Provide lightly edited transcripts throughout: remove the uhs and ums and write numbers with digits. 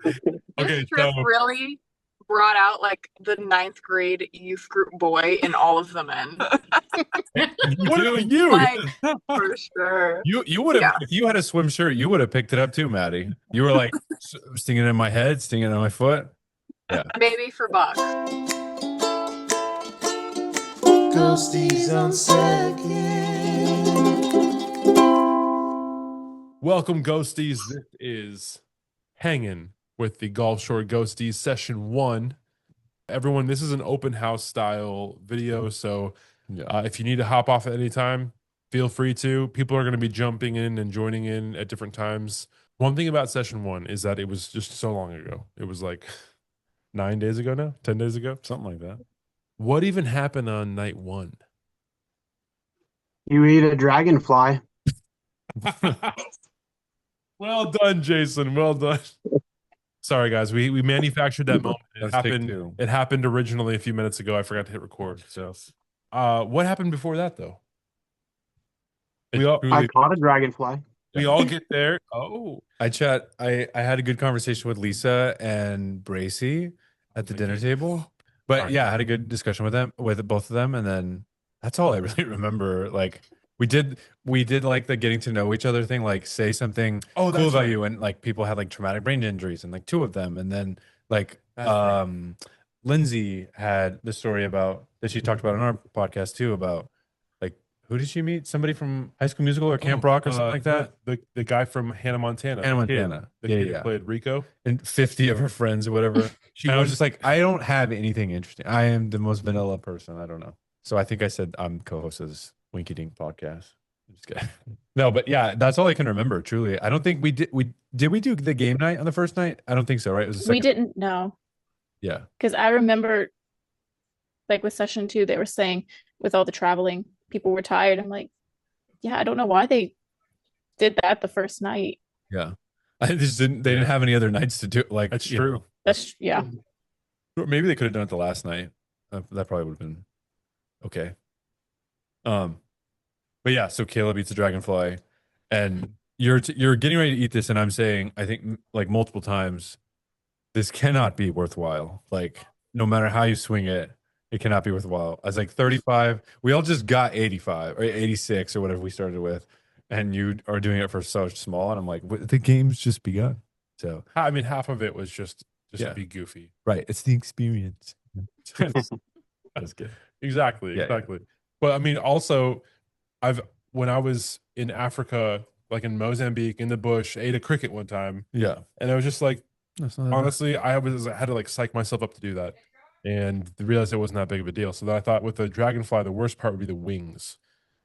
Okay, This trip so really brought out like the ninth grade youth group boy in all of the men. And you what do? about you? Like, for sure. You would have Yeah. if you had a swim shirt, you would have picked it up too, Maddie. You were like stinging in my head, stinging on my foot. Yeah. Maybe for bucks. Ghosties on second. Welcome, Ghosties. This is Hangin with the Gulf Shores Ghosties session 1. Everyone, this is an open house style video, so if you need to hop off at any time, feel free to. People are going to be jumping in and joining in at different times. One thing about session 1 is that it was just so long ago. It was like 9 days ago now, 10 days ago. Something like that. What even happened on night 1? You eat a dragonfly. Well done, Jason. Well done. Sorry, guys. We manufactured that moment. That's take two. It happened originally a few minutes ago. I forgot to hit record. So, what happened before that, though? I caught a dragonfly. We all get there. Oh, I had a good conversation with Lisa and Bracy at the dinner table. But Sorry. yeah, I had a good discussion with them, with both of them, and then that's all I really remember. Like we did like the getting to know each other thing, like say something Oh, cool that's about right. you, and like people had like traumatic brain injuries, and like 2 of them, and then like That's right. Lindsay had the story about that she talked about on our podcast too, about like who did she meet? Somebody from High School Musical or Camp Rock or something like that. The guy from Hannah Montana. Hannah the kid- Montana. The Yeah, kid who yeah. played Rico. And 50 of her friends or whatever. I was just like, I don't have anything interesting. I am the most vanilla person. I don't know. So I think I said I'm co-host of this Winky Dink podcast. I'm just kidding. No, but yeah, that's all I can remember. Truly, I don't think we did. Did we do the game night on the first night? I don't think so. Right? It was the second. We didn't know Yeah. because I remember, like with session 2, they were saying with all the traveling, people were tired. I'm like, yeah, I don't know why they did that the first night. Yeah. I just didn't. They didn't have any other nights to do. Like That's you true. know. That's yeah. Maybe they could have done it the last night. That probably would have been okay. But yeah, so Caleb eats a dragonfly, and you're getting ready to eat this, and I'm saying, I think like multiple times, this cannot be worthwhile. Like no matter how you swing it, it cannot be worthwhile. I was like 35. We all just got 85 or 86 or whatever we started with, and you are doing it for so small, and I'm like, the game's just begun. So I mean, half of it was just Yeah. to be goofy. right, it's the experience. That's good. Exactly. Yeah, Exactly. But I mean, also, when I was in Africa, like in Mozambique, in the bush, ate a cricket one time, Yeah, and I was just like, that's not honestly, I had to like psych myself up to do that, and realized it wasn't that big of a deal. So then I thought with the dragonfly, the worst part would be the wings,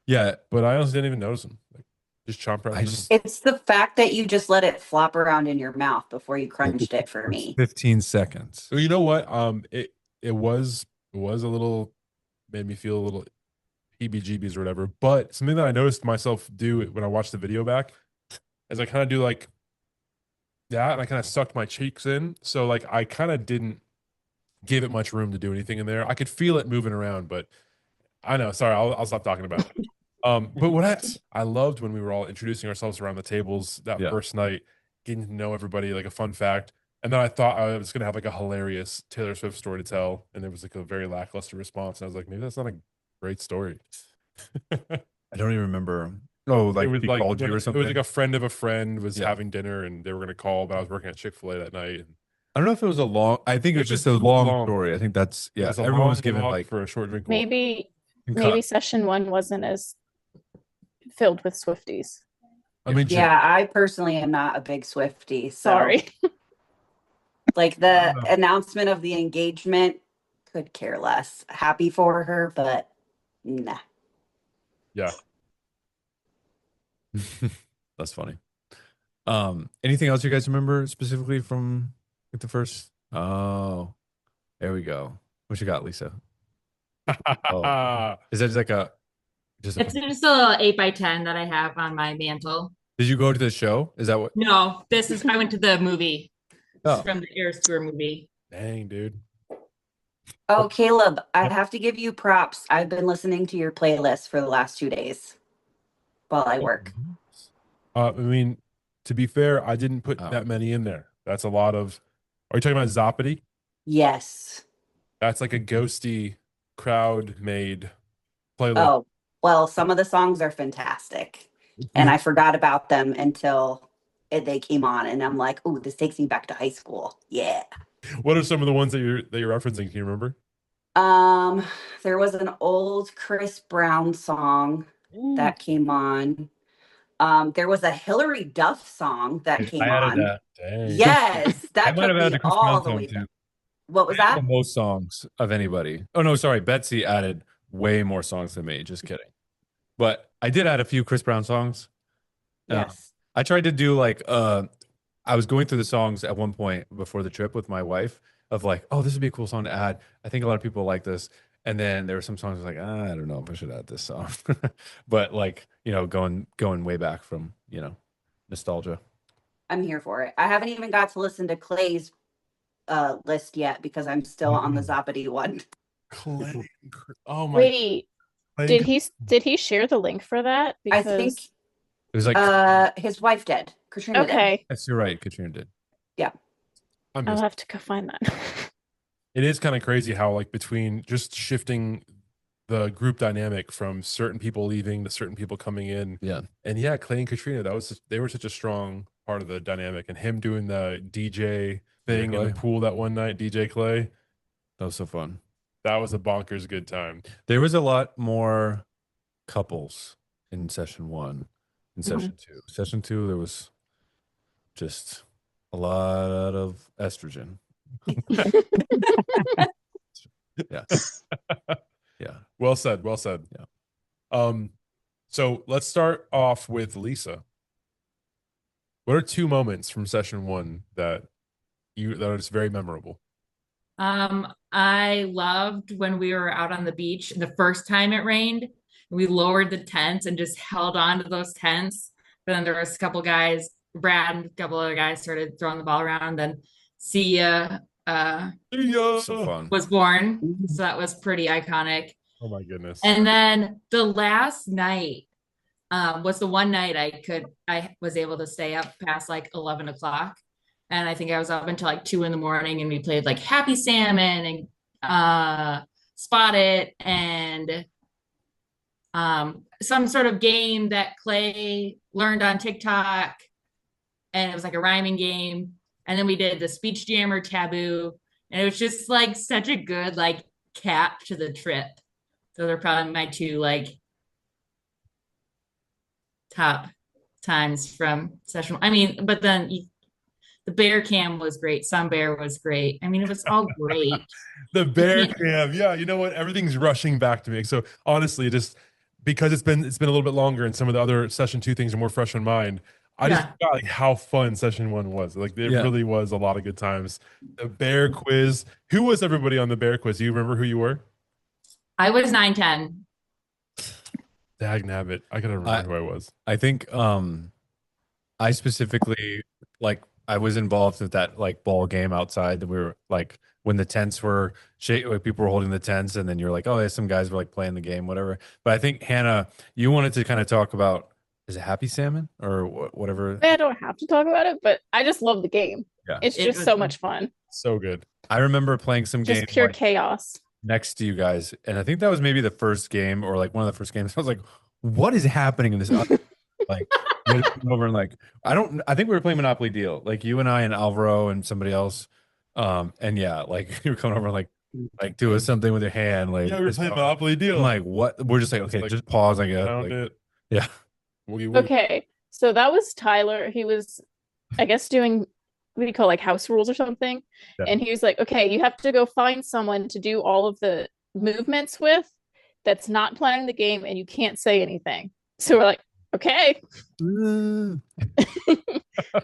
yeah. but I honestly didn't even notice them. Like, just chomp right. I through just them. It's the fact that you just let it flop around in your mouth before you crunched it for me. 15 seconds. So you know what? It was a little, made me feel a little heebie-jeebies or whatever. But something that I noticed myself do when I watched the video back is I kind of do like that, and I kind of sucked my cheeks in. So like I kind of didn't give it much room to do anything in there. I could feel it moving around, but I know. Sorry, I'll stop talking about it. But what I loved when we were all introducing ourselves around the tables that Yeah. first night, getting to know everybody, like a fun fact. And then I thought I was gonna have like a hilarious Taylor Swift story to tell, and there was like a very lackluster response. And I was like, maybe that's not a great story. I don't even remember. Oh, like It was he like called you or it something. was like a friend of a friend was Yeah. having dinner, and they were gonna call, but I was working at Chick-fil-A that night. And I don't know if it was a long. I think it was just a long story. I think that's it yeah. was a Everyone long was given walk like for a short drink. of water. Maybe session 1 wasn't as filled with Swifties. I mean, Yeah, I personally am not a big Swiftie. So Sorry. like the announcement of the engagement, could care less. Happy for her, but nah. yeah. that's funny. Anything else you guys remember specifically from like, the first? Oh, there we go. What you got, Lisa? Oh. Is that just like a just? It's just a 8x10 that I have on my mantle. Did you go to the show? Is that what? No, I went to the movie. Oh. From the Eras Tour movie. Dang, dude. Oh, Caleb, I have to give you props. I've been listening to your playlist for the last 2 days while I work. I mean, to be fair, I didn't put Oh. that many in there. That's a lot of. Are you talking about Zoppity? Yes. That's like a ghosty crowd made playlist. Oh, well, some of the songs are fantastic. And I forgot about them until they came on, and I'm like, "Oh, this takes me back to high school." Yeah. What are some of the ones that you're referencing? Can you remember? Um, there was an old Chris Brown song that came on. There was a Hillary Duff song that I came added on. that. Dang. Yes, I that might took have added me a Chris all Brown the song way too. back. What was I had that? the most songs of anybody. Oh no, sorry. Betsy added way more songs than me. Just kidding. But I did add a few Chris Brown songs. Uh, Yes. I tried to do like I was going through the songs at one point before the trip with my wife of like, oh, this would be a cool song to add. I think a lot of people like this. And then there were some songs like, I don't know if I should add this song. But like, going way back from, nostalgia. I'm here for it. I haven't even got to listen to Clay's list yet because I'm still on the Zoppity one. Clay. Oh my. Wait, Clay. did he share the link for that? I think Because It was like, his wife did. Katrina did. okay, yes, you're right. Katrina did. Yeah. I'm I'll just. have to go find that. It is kind of crazy how like between just shifting the group dynamic from certain people leaving to certain people coming in. Yeah. And yeah, Clay and Katrina, they were such a strong part of the dynamic. And him doing the DJ thing in the Clay. pool that one night, DJ Clay, That was so fun. that was a bonkers good time. There was a lot more couples in session one. In session two. Session two, there was just a lot of estrogen. Yeah. Yeah. Well said. Well said. Yeah. So let's start off with Lisa. What are two moments from session one that are just very memorable? I loved when we were out on the beach the first time it rained. We lowered the tents and just held on to those tents. But then there was a couple guys, Brad and a couple other guys started throwing the ball around. Then Sia So fun. was born. So that was pretty iconic. Oh my goodness. And then the last night was the one night I was able to stay up past like 11 o'clock. And I think I was up until like 2 a.m. and we played like Happy Salmon and Spot It and some sort of game that Clay learned on TikTok. And it was like a rhyming game. And then we did the speech jammer taboo. And it was just like such a good like cap to the trip. So they're probably my two like top times from session. I mean, but then the bear cam was great. Sun bear was great. I mean, it was all great. The bear cam. Yeah, you know what? Everything's rushing back to me. So honestly, just because it's been a little bit longer and some of the other session two things are more fresh in mind. I just forgot like how fun session one was. Like it really was a lot of good times. The bear quiz. Who was everybody on the bear quiz? Do you remember who you were? I was 9-10. Dag nabbit. I gotta remember who I was. I think I specifically like I was involved with that like ball game outside that we were like when the tents were like people were holding the tents and then you're like, oh, yeah, some guys were like playing the game, whatever. But I think Hannah, you wanted to kind of talk about is it Happy Salmon or whatever? I don't have to talk about it, but I just love the game. Yeah. It's just so much fun. So good. I remember playing some Just game pure like, chaos. next to you guys, and I think that was maybe the first game or like one of the first games. I was like, what is happening in this? Like you had to come over and like I think we were playing Monopoly Deal, like you and I and Alvaro and somebody else. And yeah, like you were coming over like doing something with your hand, like Yeah, we were playing Monopoly Deal. I'm like, what? We're just like, okay, just pause, I guess. Found Like, it. yeah. Woogie woogie. Okay, so that was Tyler. He was, I guess, doing what do you call like house rules or something. Yeah. And he was like, okay, you have to go find someone to do all of the movements with that's not playing the game and you can't say anything. So we're like, okay.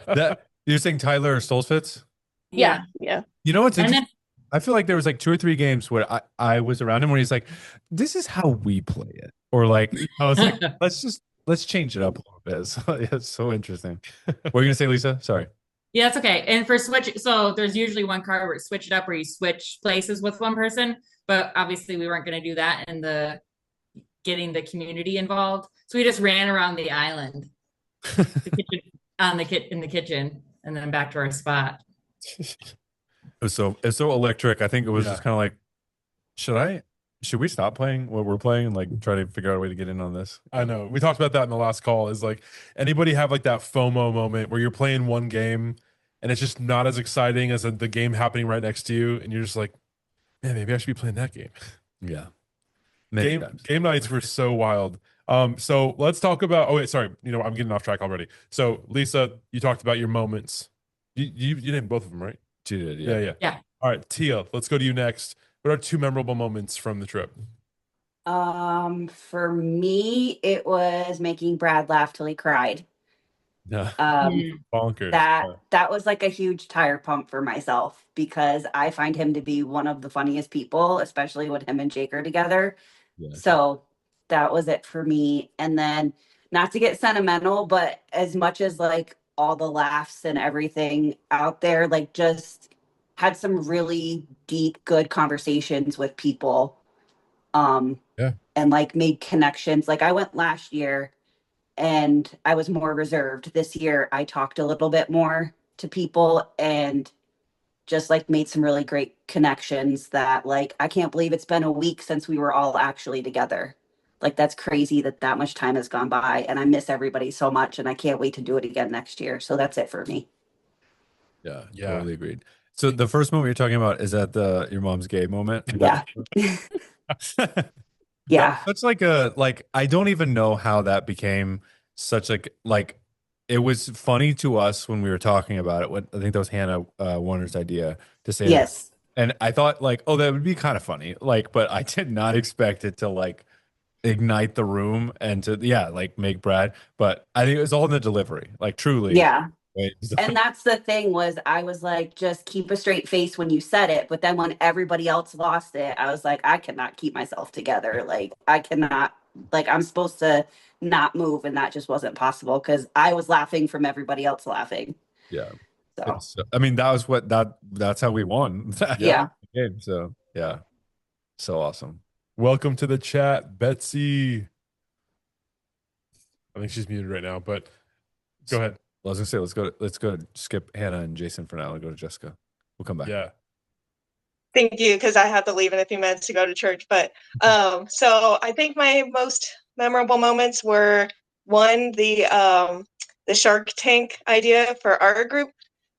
That you're saying Tyler Stolzfitz? Yeah. You know what's And interesting? then I feel like there was like 2 or 3 games where I was around him where he's like, this is how we play it. Or like, I was like, let's change it up a little bit. So, yeah, it's so interesting. What were you gonna say, Lisa? Sorry. yeah, that's okay. And for switch, so there's usually one card where it's switch it up where you switch places with one person, but obviously we weren't going to do that in the getting the community involved. So we just ran around the island, the kitchen, in the kitchen, and then back to our spot. It's so electric. I think it was Yeah. just kind of like, should we stop playing what we're playing and like try to figure out a way to get in on this? I know. We talked about that in the last call. Is like anybody have like that FOMO moment where you're playing one game and it's just not as exciting as the game happening right next to you, and you're just like, man, maybe I should be playing that game. Yeah. Many times. Game nights were so wild. So let's talk about. Oh wait, sorry. You know, I'm getting off track already. So Lisa, you talked about your moments. You named both of them, right? She did, Yeah. Yeah. All right, Tia, let's go to you next. What are two memorable moments from the trip? For me, it was making Brad laugh till he cried. Yeah. Bonkers. That was like a huge tire pump for myself because I find him to be one of the funniest people, especially when him and Jake are together. Yeah. So that was it for me. And then not to get sentimental, but as much as like all the laughs and everything out there, like just had some really deep, good conversations with people. Yeah. And like made connections. Like I went last year and I was more reserved. This year I talked a little bit more to people and just like made some really great connections that like I can't believe it's been a week since we were all actually together. Like that's crazy that that much time has gone by and I miss everybody so much and I can't wait to do it again next year. So that's it for me. Yeah. Yeah. Totally agreed. So the first moment you're talking about is that your mom's gay moment? Yeah. Yeah. That's like I don't even know how that became such like it was funny to us when we were talking about it. What I think that was Hannah Warner's idea to say that. Yes. And I thought like, oh, that would be kind of funny. Like, but I did not expect it to like ignite the room and to like make Brad. But I think it was all in the delivery. Like truly. Yeah. Wait, And that's the thing was I was like, just keep a straight face when you said it. But then when everybody else lost it, I was like, I cannot keep myself together. Like I cannot, like I'm supposed to not move. And that just wasn't possible because I was laughing from everybody else laughing. Yeah. So I mean, that was that's how we won that yeah. game. So yeah. So awesome. Welcome to the chat, Betsy. I think she's muted right now, but go ahead. I was gonna say let's go to skip Hannah and Jason for now and go to Jessica. We'll come back. Yeah. Thank you, because I have to leave in a few minutes to go to church. But so I think my most memorable moments were one, the Shark Tank idea for our group,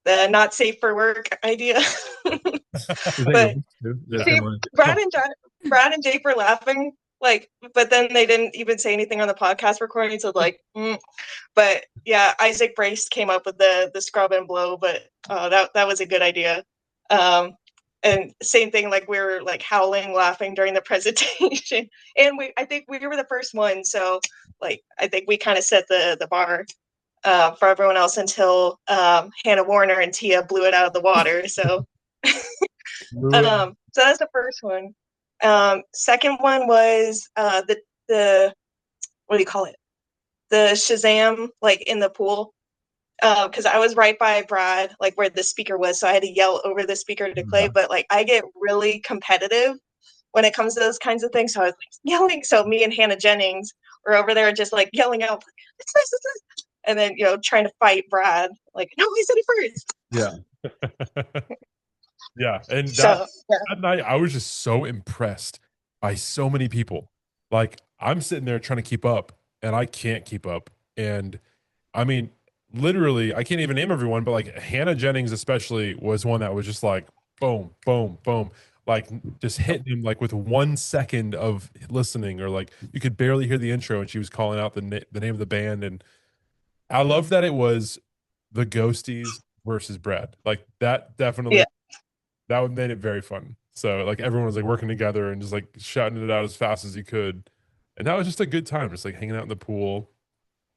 the not safe for work idea. But see, Brad and Jake were laughing, like, but then they didn't even say anything on the podcast recording. So like, but yeah, Isaac Brace came up with the scrub and blow, but that was a good idea. And same thing, like we were like howling, laughing during the presentation, and I think we were the first one, so like I think we kind of set the bar for everyone else until Hannah Warner and Tia blew it out of the water. So, so that's the first one. Second one was the what do you call it? The Shazam, like in the pool. Because I was right by Brad, like where the speaker was, so I had to yell over the speaker to play. But like, I get really competitive when it comes to those kinds of things. So I was like yelling. So me and Hannah Jennings were over there just like yelling out, "It's nice, it's nice," and then trying to fight Brad. Like, no, he said it first. Yeah. Yeah, and So, that night I was just so impressed by so many people. Like I'm sitting there trying to keep up, and I can't keep up. And I mean, literally, I can't even name everyone, but like Hannah Jennings especially was one that was just like boom, boom, boom, like just hitting him like with 1 second of listening, or like you could barely hear the intro, and she was calling out the name of the band. And I love that it was the Ghosties versus Brad. Like that definitely. Yeah. That made it very fun. So like everyone was like working together and just like shouting it out as fast as you could. And that was just a good time, just like hanging out in the pool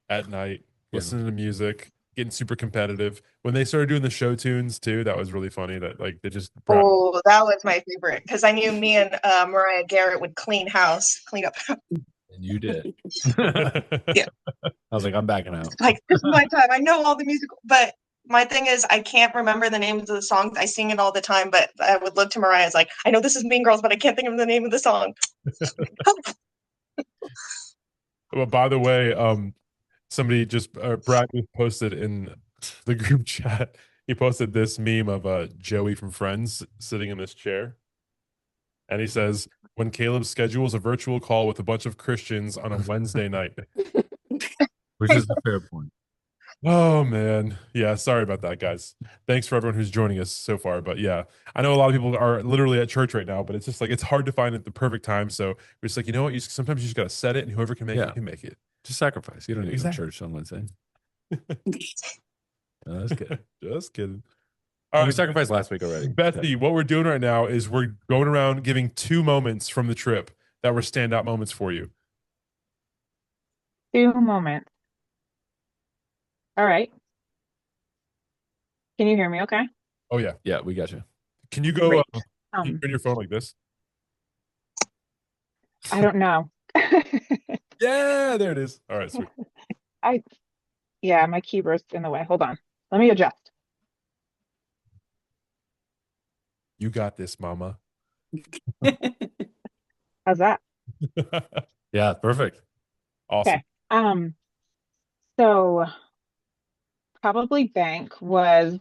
at night, listening to music, getting super competitive. When they started doing the show tunes too, that was really funny. That like they just oh, that was my favorite, because I knew me and Mariah Garrett would clean up. And you did. Yeah. I was like, I'm backing out. Like, this is my time. I know all the music, but my thing is I can't remember the names of the songs. I sing it all the time, but I would look to Mariah as like, I know this is Mean Girls, but I can't think of the name of the song. Well, by the way, somebody just Brad just posted in the group chat. He posted this meme of Joey from Friends sitting in this chair, and he says, "When Caleb schedules a virtual call with a bunch of Christians on a Wednesday night." Which is a fair point. Oh man, yeah. Sorry about that, guys. Thanks for everyone who's joining us so far. But yeah, I know a lot of people are literally at church right now, but it's just like it's hard to find at the perfect time. So we're just like, you know what? Sometimes you just gotta set it, and whoever can make Yeah. it can make it. Just sacrifice. You don't need to go to Exactly. church on Wednesday. No, that's good. Just kidding. All All we right, sacrificed last week already. Bethany, what we're doing right now is we're going around giving 2 moments from the trip that were standout moments for you. 2 moments. All right. Can you hear me okay? Oh yeah, Yeah, we got you. can you go Great. can you turn your phone like this? I don't know. Yeah, there it is. All right, sweet. Yeah, my keyboard's in the way. Hold on. Let me adjust. You got this, mama. How's that? Yeah, perfect. Awesome. Okay. So probably bank was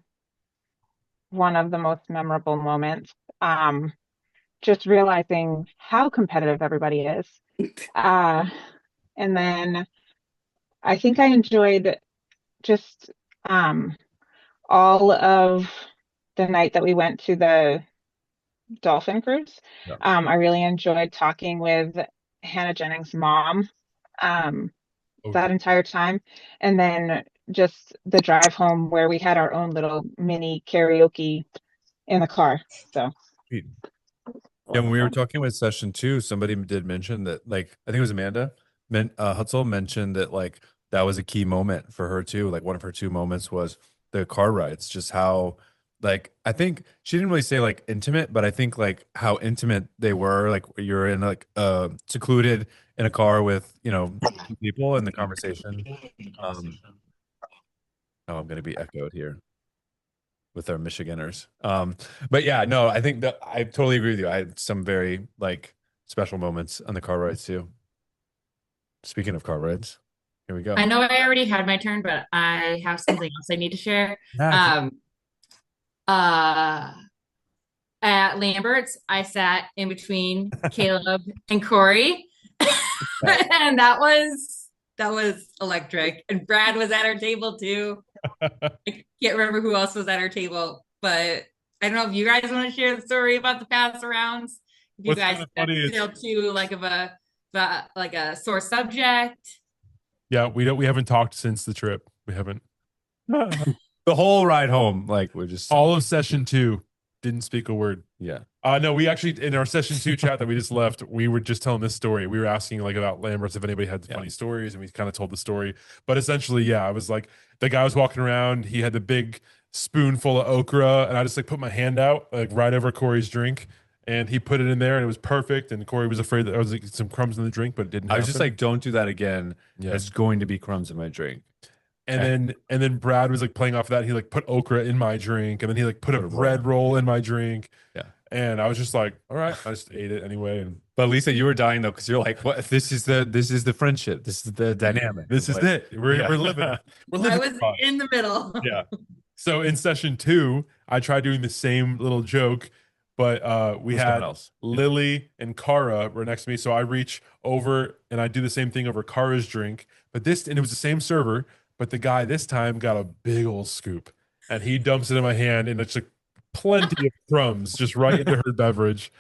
one of the most memorable moments. Just realizing how competitive everybody is. And then I think I enjoyed just all of the night that we went to the dolphin cruise. Yeah. I really enjoyed talking with Hannah Jennings' mom that entire time. And then just the drive home where we had our own little mini karaoke in the car. So Sweet. Yeah, when we were talking with session 2, somebody did mention that, like, I think it was Amanda Hutzel mentioned that, like, that was a key moment for her too. Like, one of her 2 moments was the car rides, just how, like, I think she didn't really say like intimate, but I think like how intimate they were. Like, you're in like secluded in a car with, you know, people in the conversation. Oh, I'm gonna be echoed here with our Michiganders. But yeah, no, I think that I totally agree with you. I had some very like special moments on the car rides too. Speaking of car rides, here we go. I know I already had my turn, but I have something else I need to share. Yeah. At Lambert's, I sat in between Caleb and Corey, and that was electric. And Brad was at our table too. I can't remember who else was at our table, but I don't know if you guys want to share the story about the pass arounds. If you What's guys kinda funny is- feel too like a sore subject. Yeah, we haven't talked since the trip. We haven't. The whole ride home, like, we're just All of session 2 didn't speak a word. yeah. No, we actually in our session 2 chat that we just left, we were just telling this story. We were asking like about Lambert's if anybody had funny stories, and we kind of told the story. But essentially, yeah, I was like, the guy was walking around, he had the big spoonful of okra, and I just like put my hand out like right over Corey's drink, and he put it in there, and it was perfect. And Corey was afraid that there was like some crumbs in the drink, but it didn't. I was just happen. like, don't do that again. Yeah. There's going to be crumbs in my drink. And then Brad was like playing off of that. He like put okra in my drink, and then he like put a bread roll in my drink. Yeah. And I was just like, all right, I just ate it anyway. And But Lisa, you were dying though, because you're like, what? This is the friendship. This is the dynamic. this is Like, it. We're living it. We're living I was it. in the middle. Yeah. So in session 2, I tried doing the same little joke, but we Someone had else. Lily and Kara were next to me. So I reach over and I do the same thing over Kara's drink, and it was the same server, but the guy this time got a big old scoop, and he dumps it in my hand, and it's like plenty of crumbs just right into her beverage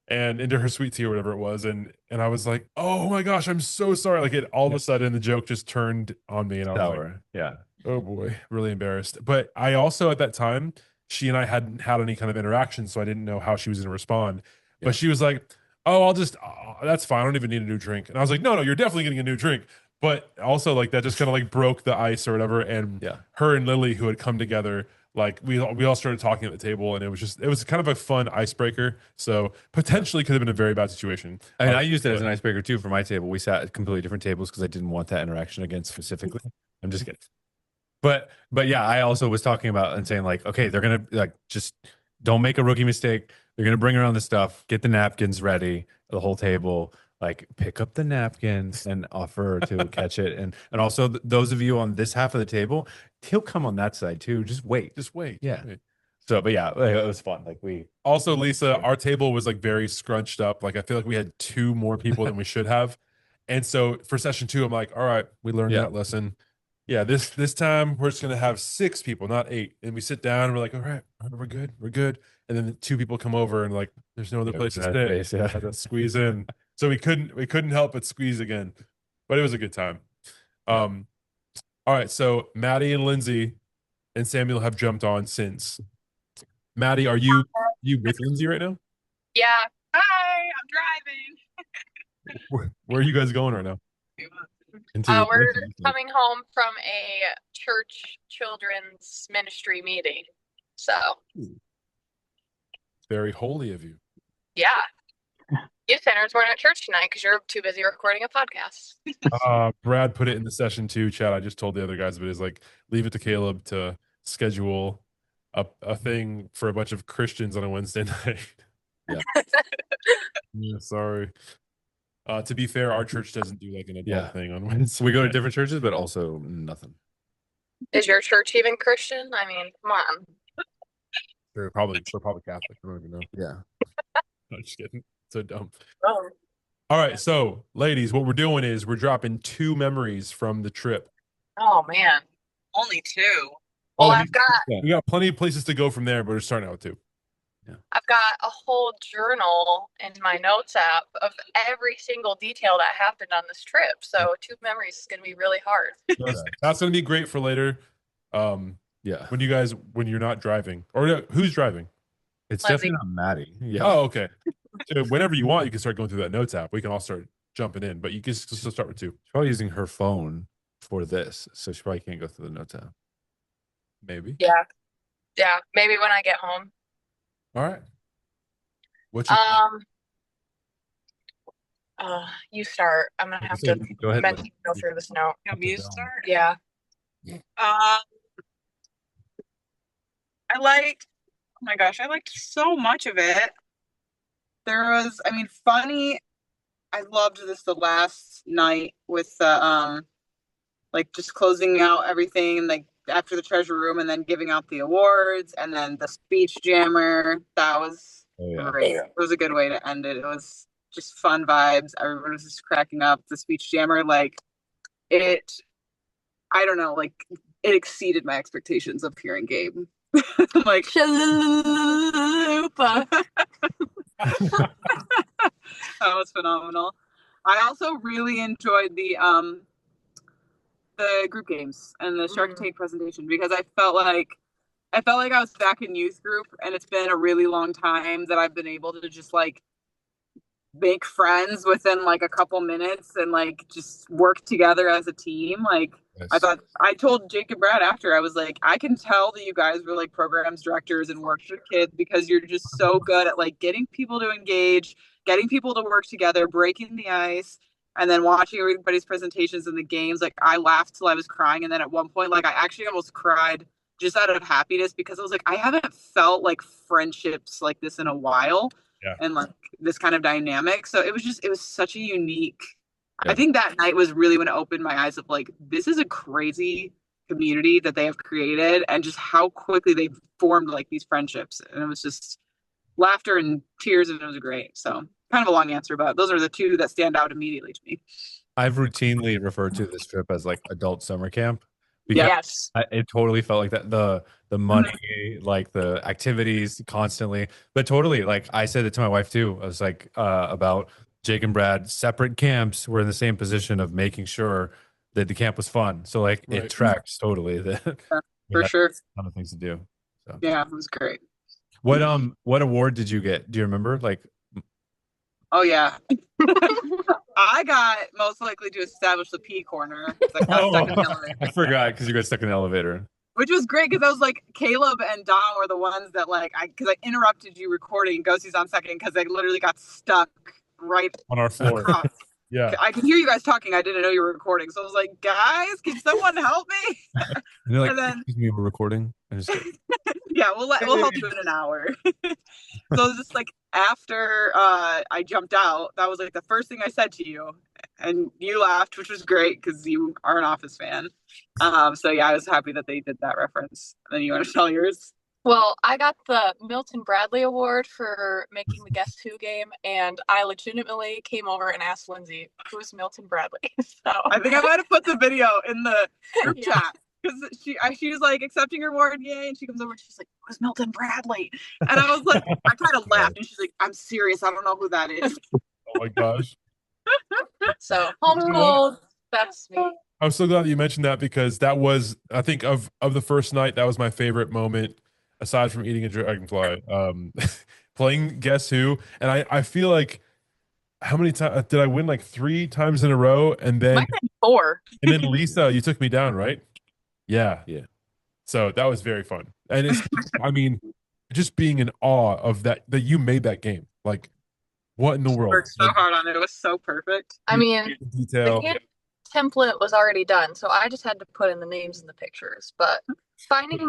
and into her sweet tea or whatever it was. And I was like, oh my gosh, I'm so sorry. Like, it all of a sudden the joke just turned on me, and I was like, Sour. Yeah. oh boy, really embarrassed. But I also at that time, she and I hadn't had any kind of interaction, so I didn't know how she was going to respond. Yeah. But she was like, oh, that's fine. I don't even need a new drink. And I was like, no, you're definitely getting a new drink. But also, like, that just kind of like broke the ice or whatever. And Yeah. her and Lily, who had come together, like we all started talking at the table, and it was kind of a fun icebreaker. So potentially could have been a very bad situation. I mean, I used it as an icebreaker too for my table. We sat at completely different tables because I didn't want that interaction again specifically. I'm just kidding. But yeah, I also was talking about and saying like, okay, they're gonna like just don't make a rookie mistake. They're gonna bring around the stuff, get the napkins ready, the whole table. like pick up the napkins and offer to catch it. And also those of you on this half of the table, he'll come on that side too. Just wait. Just wait. Yeah. Wait. So, but yeah, it was fun. Like Also, Lisa, our table was like very scrunched up. Like I feel like we had 2 more people than we should have. And so for session 2, I'm like, all right, we learned that lesson. Yeah, this time we're just gonna have 6 people, not 8. And we sit down and we're like, all right, we're good, we're good. And then the 2 people come over and like, there's no other place to sit. Had to squeeze in. So we couldn't help but squeeze again. But it was a good time. All right, so Maddie and Lindsay and Samuel have jumped on since. Maddie, are you with Lindsay right now? Yeah. Hi, I'm driving. Where are you guys going right now? We're coming home from a church children's ministry meeting. So very holy of you. Yeah. You sinners weren't at church tonight because you're too busy recording a podcast. Brad put it in the session 2 chat. I just told the other guys, but it's like, leave it to Caleb to schedule a thing for a bunch of Christians on a Wednesday night. Yeah, sorry. To be fair, our church doesn't do like an adult thing on Wednesday. We go to different churches, but also nothing. Is your church even Christian? I mean, come on. They're probably Catholic. I don't even know. Yeah. I'm just kidding. So dumb. Oh. All right, so ladies, what we're doing is we're dropping 2 memories from the trip. Oh man, only 2. Well, we got plenty of places to go from there, but we're starting out with 2. I've got a whole journal in my notes app of every single detail that happened on this trip. So 2 memories is going to be really hard. That's going to be great for later. When you're not driving, or who's driving? It's definitely not Maddie. Yeah. Oh, okay. So whenever you want, you can start going through that notes app. We can all start jumping in, but you can still start with 2. She's probably using her phone for this, so she probably can't go through the notes app. Maybe. Yeah. Maybe when I get home. All right. What's your you start. I'm gonna have to go ahead. go through this note. You want me to start? Yeah. I liked. Oh my gosh, I liked so much of it. There was, funny. I loved this the last night with the like just closing out everything and like after the treasure room and then giving out the awards and then the speech jammer. That was great. It was a good way to end it. It was just fun vibes. Everyone was just cracking up. The speech jammer, like it, I don't know, like it exceeded my expectations of hearing Gabe. Like Chalupa. That was phenomenal. I also really enjoyed the group games and the Shark Tank presentation because I felt like I was back in youth group, and it's been a really long time that I've been able to just like make friends within like a couple minutes and like just work together as a team. Like I told Jake and Brad after, I was like, I can tell that you guys were like programs directors and worked with kids because you're just so good at like getting people to engage, getting people to work together, breaking the ice. And then watching everybody's presentations in the games, like I laughed till I was crying. And then at one point, like I actually almost cried just out of happiness because I was like, I haven't felt like friendships like this in a while. And like this kind of dynamic. So it was such a unique, I think that night was really when it opened my eyes of like, this is a crazy community that they have created and just how quickly they've formed like these friendships. And it was just laughter and tears and it was great. So kind of a long answer, but those are the 2 that stand out immediately to me. I've routinely referred to this trip as like adult summer camp. Yes. It totally felt like that. The money, like the activities constantly, but totally like I said it to my wife too. I was like about Jake and Brad, separate camps. We're in the same position of making sure that the camp was fun. So like it tracks totally that for sure. A ton of things to do. So yeah, it was great. What award did you get? Do you remember? Like, oh yeah. I got most likely to establish the P corner. I got stuck in the elevator. I forgot because you got stuck in the elevator. Which was great because I was like, Caleb and Dom were the ones that like, because I interrupted you recording Ghosties on second because they literally got stuck right on our floor. Yeah. I can hear you guys talking. I didn't know you were recording. So I was like, guys, can someone help me? And they're like, And then excuse me, we're recording. I just yeah, we'll help you in an hour. So it was just like after I jumped out, that was like the first thing I said to you. And you laughed, which was great because you are an Office fan. So yeah, I was happy that they did that reference. And then you want to tell yours? Well, I got the Milton Bradley Award for making the Guess Who game, and I legitimately came over and asked Lindsay, "Who's Milton Bradley?" So I think I might have put the video in the group Yeah. chat because she was like accepting her award, yay, and she comes over and she's like, "Who's Milton Bradley?" And I was like, I kind of laughed, and she's like, "I'm serious, I don't know who that is." Oh my gosh. so homeschooled, that's me. I'm so glad that you mentioned that because that was, I think, of the first night, that was my favorite moment, aside from eating a dragonfly. Playing Guess Who, and I feel like, how many times did I win? Like 3 times in a row, and then Might have been 4. and then Lisa, you took me down, right? Yeah, Yeah. So that was very fun, and it's, I mean, just being in awe of that you made that game. Like, what in the world? Worked so hard on it. It was so perfect. I mean, Detail. the game template was already done, so I just had to put in the names and the pictures. But finding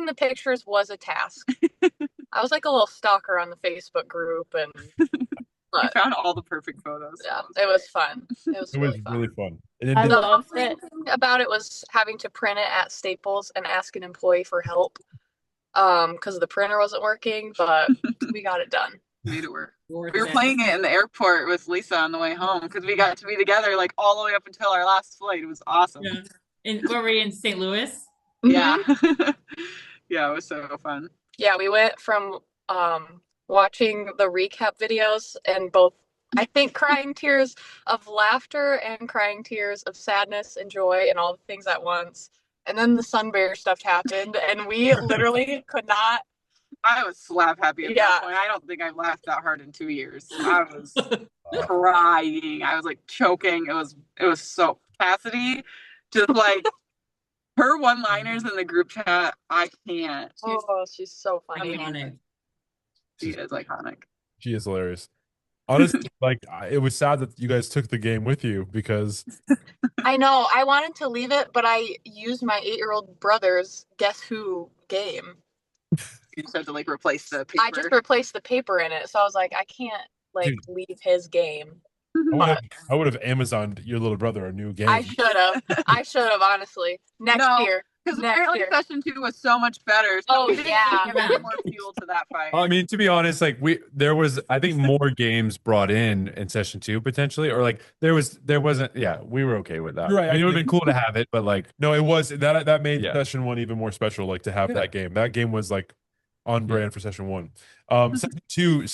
the pictures was a task. I was like a little stalker on the Facebook group, and You found all the perfect photos. yeah, it was fun. It was It really was fun. really fun. And then I The loved only it. thing about it was having to print it at Staples and ask an employee for help, because the printer wasn't working, but we got it done. Made it work. We were playing it in the airport with Lisa on the way home because we got to be together like all the way up until our last flight. It was awesome. Yeah. And were we in St. Louis? Yeah. Yeah, it was so fun. Yeah, we went from watching the recap videos and both, I think, crying tears of laughter and crying tears of sadness and joy and all the things at once. And then the Sun Bear stuff happened, and we literally could not. I was slap happy at Yeah. that point. I don't think I've laughed that hard in 2 years. I was crying. I was like choking. It was so Cassidy, just like her one-liners in the group chat. I can't. She's so funny. Iconic. She is iconic. she is hilarious. Honestly, like, it was sad that you guys took the game with you because I know. I wanted to leave it, but I used my 8-year-old brother's Guess Who game. You just had to like replace the paper. I just replaced the paper in it, so I was like, I can't like Dude. leave his game. I would have Amazoned your little brother a new game. I should have. I should have, honestly. Next No, year. Because Next apparently year. session 2 was so much better. So Oh, we didn't yeah. give any more fuel to that fight. I mean, to be honest, like there was, I think, more games brought in session 2 potentially, or like there wasn't. Yeah, we were okay with that. You're right. I mean, it would have been cool to have it, but like, No, it was that made Yeah. session 1 even more special. Like, to have that game. That game was like on brand for session 1. Session 2,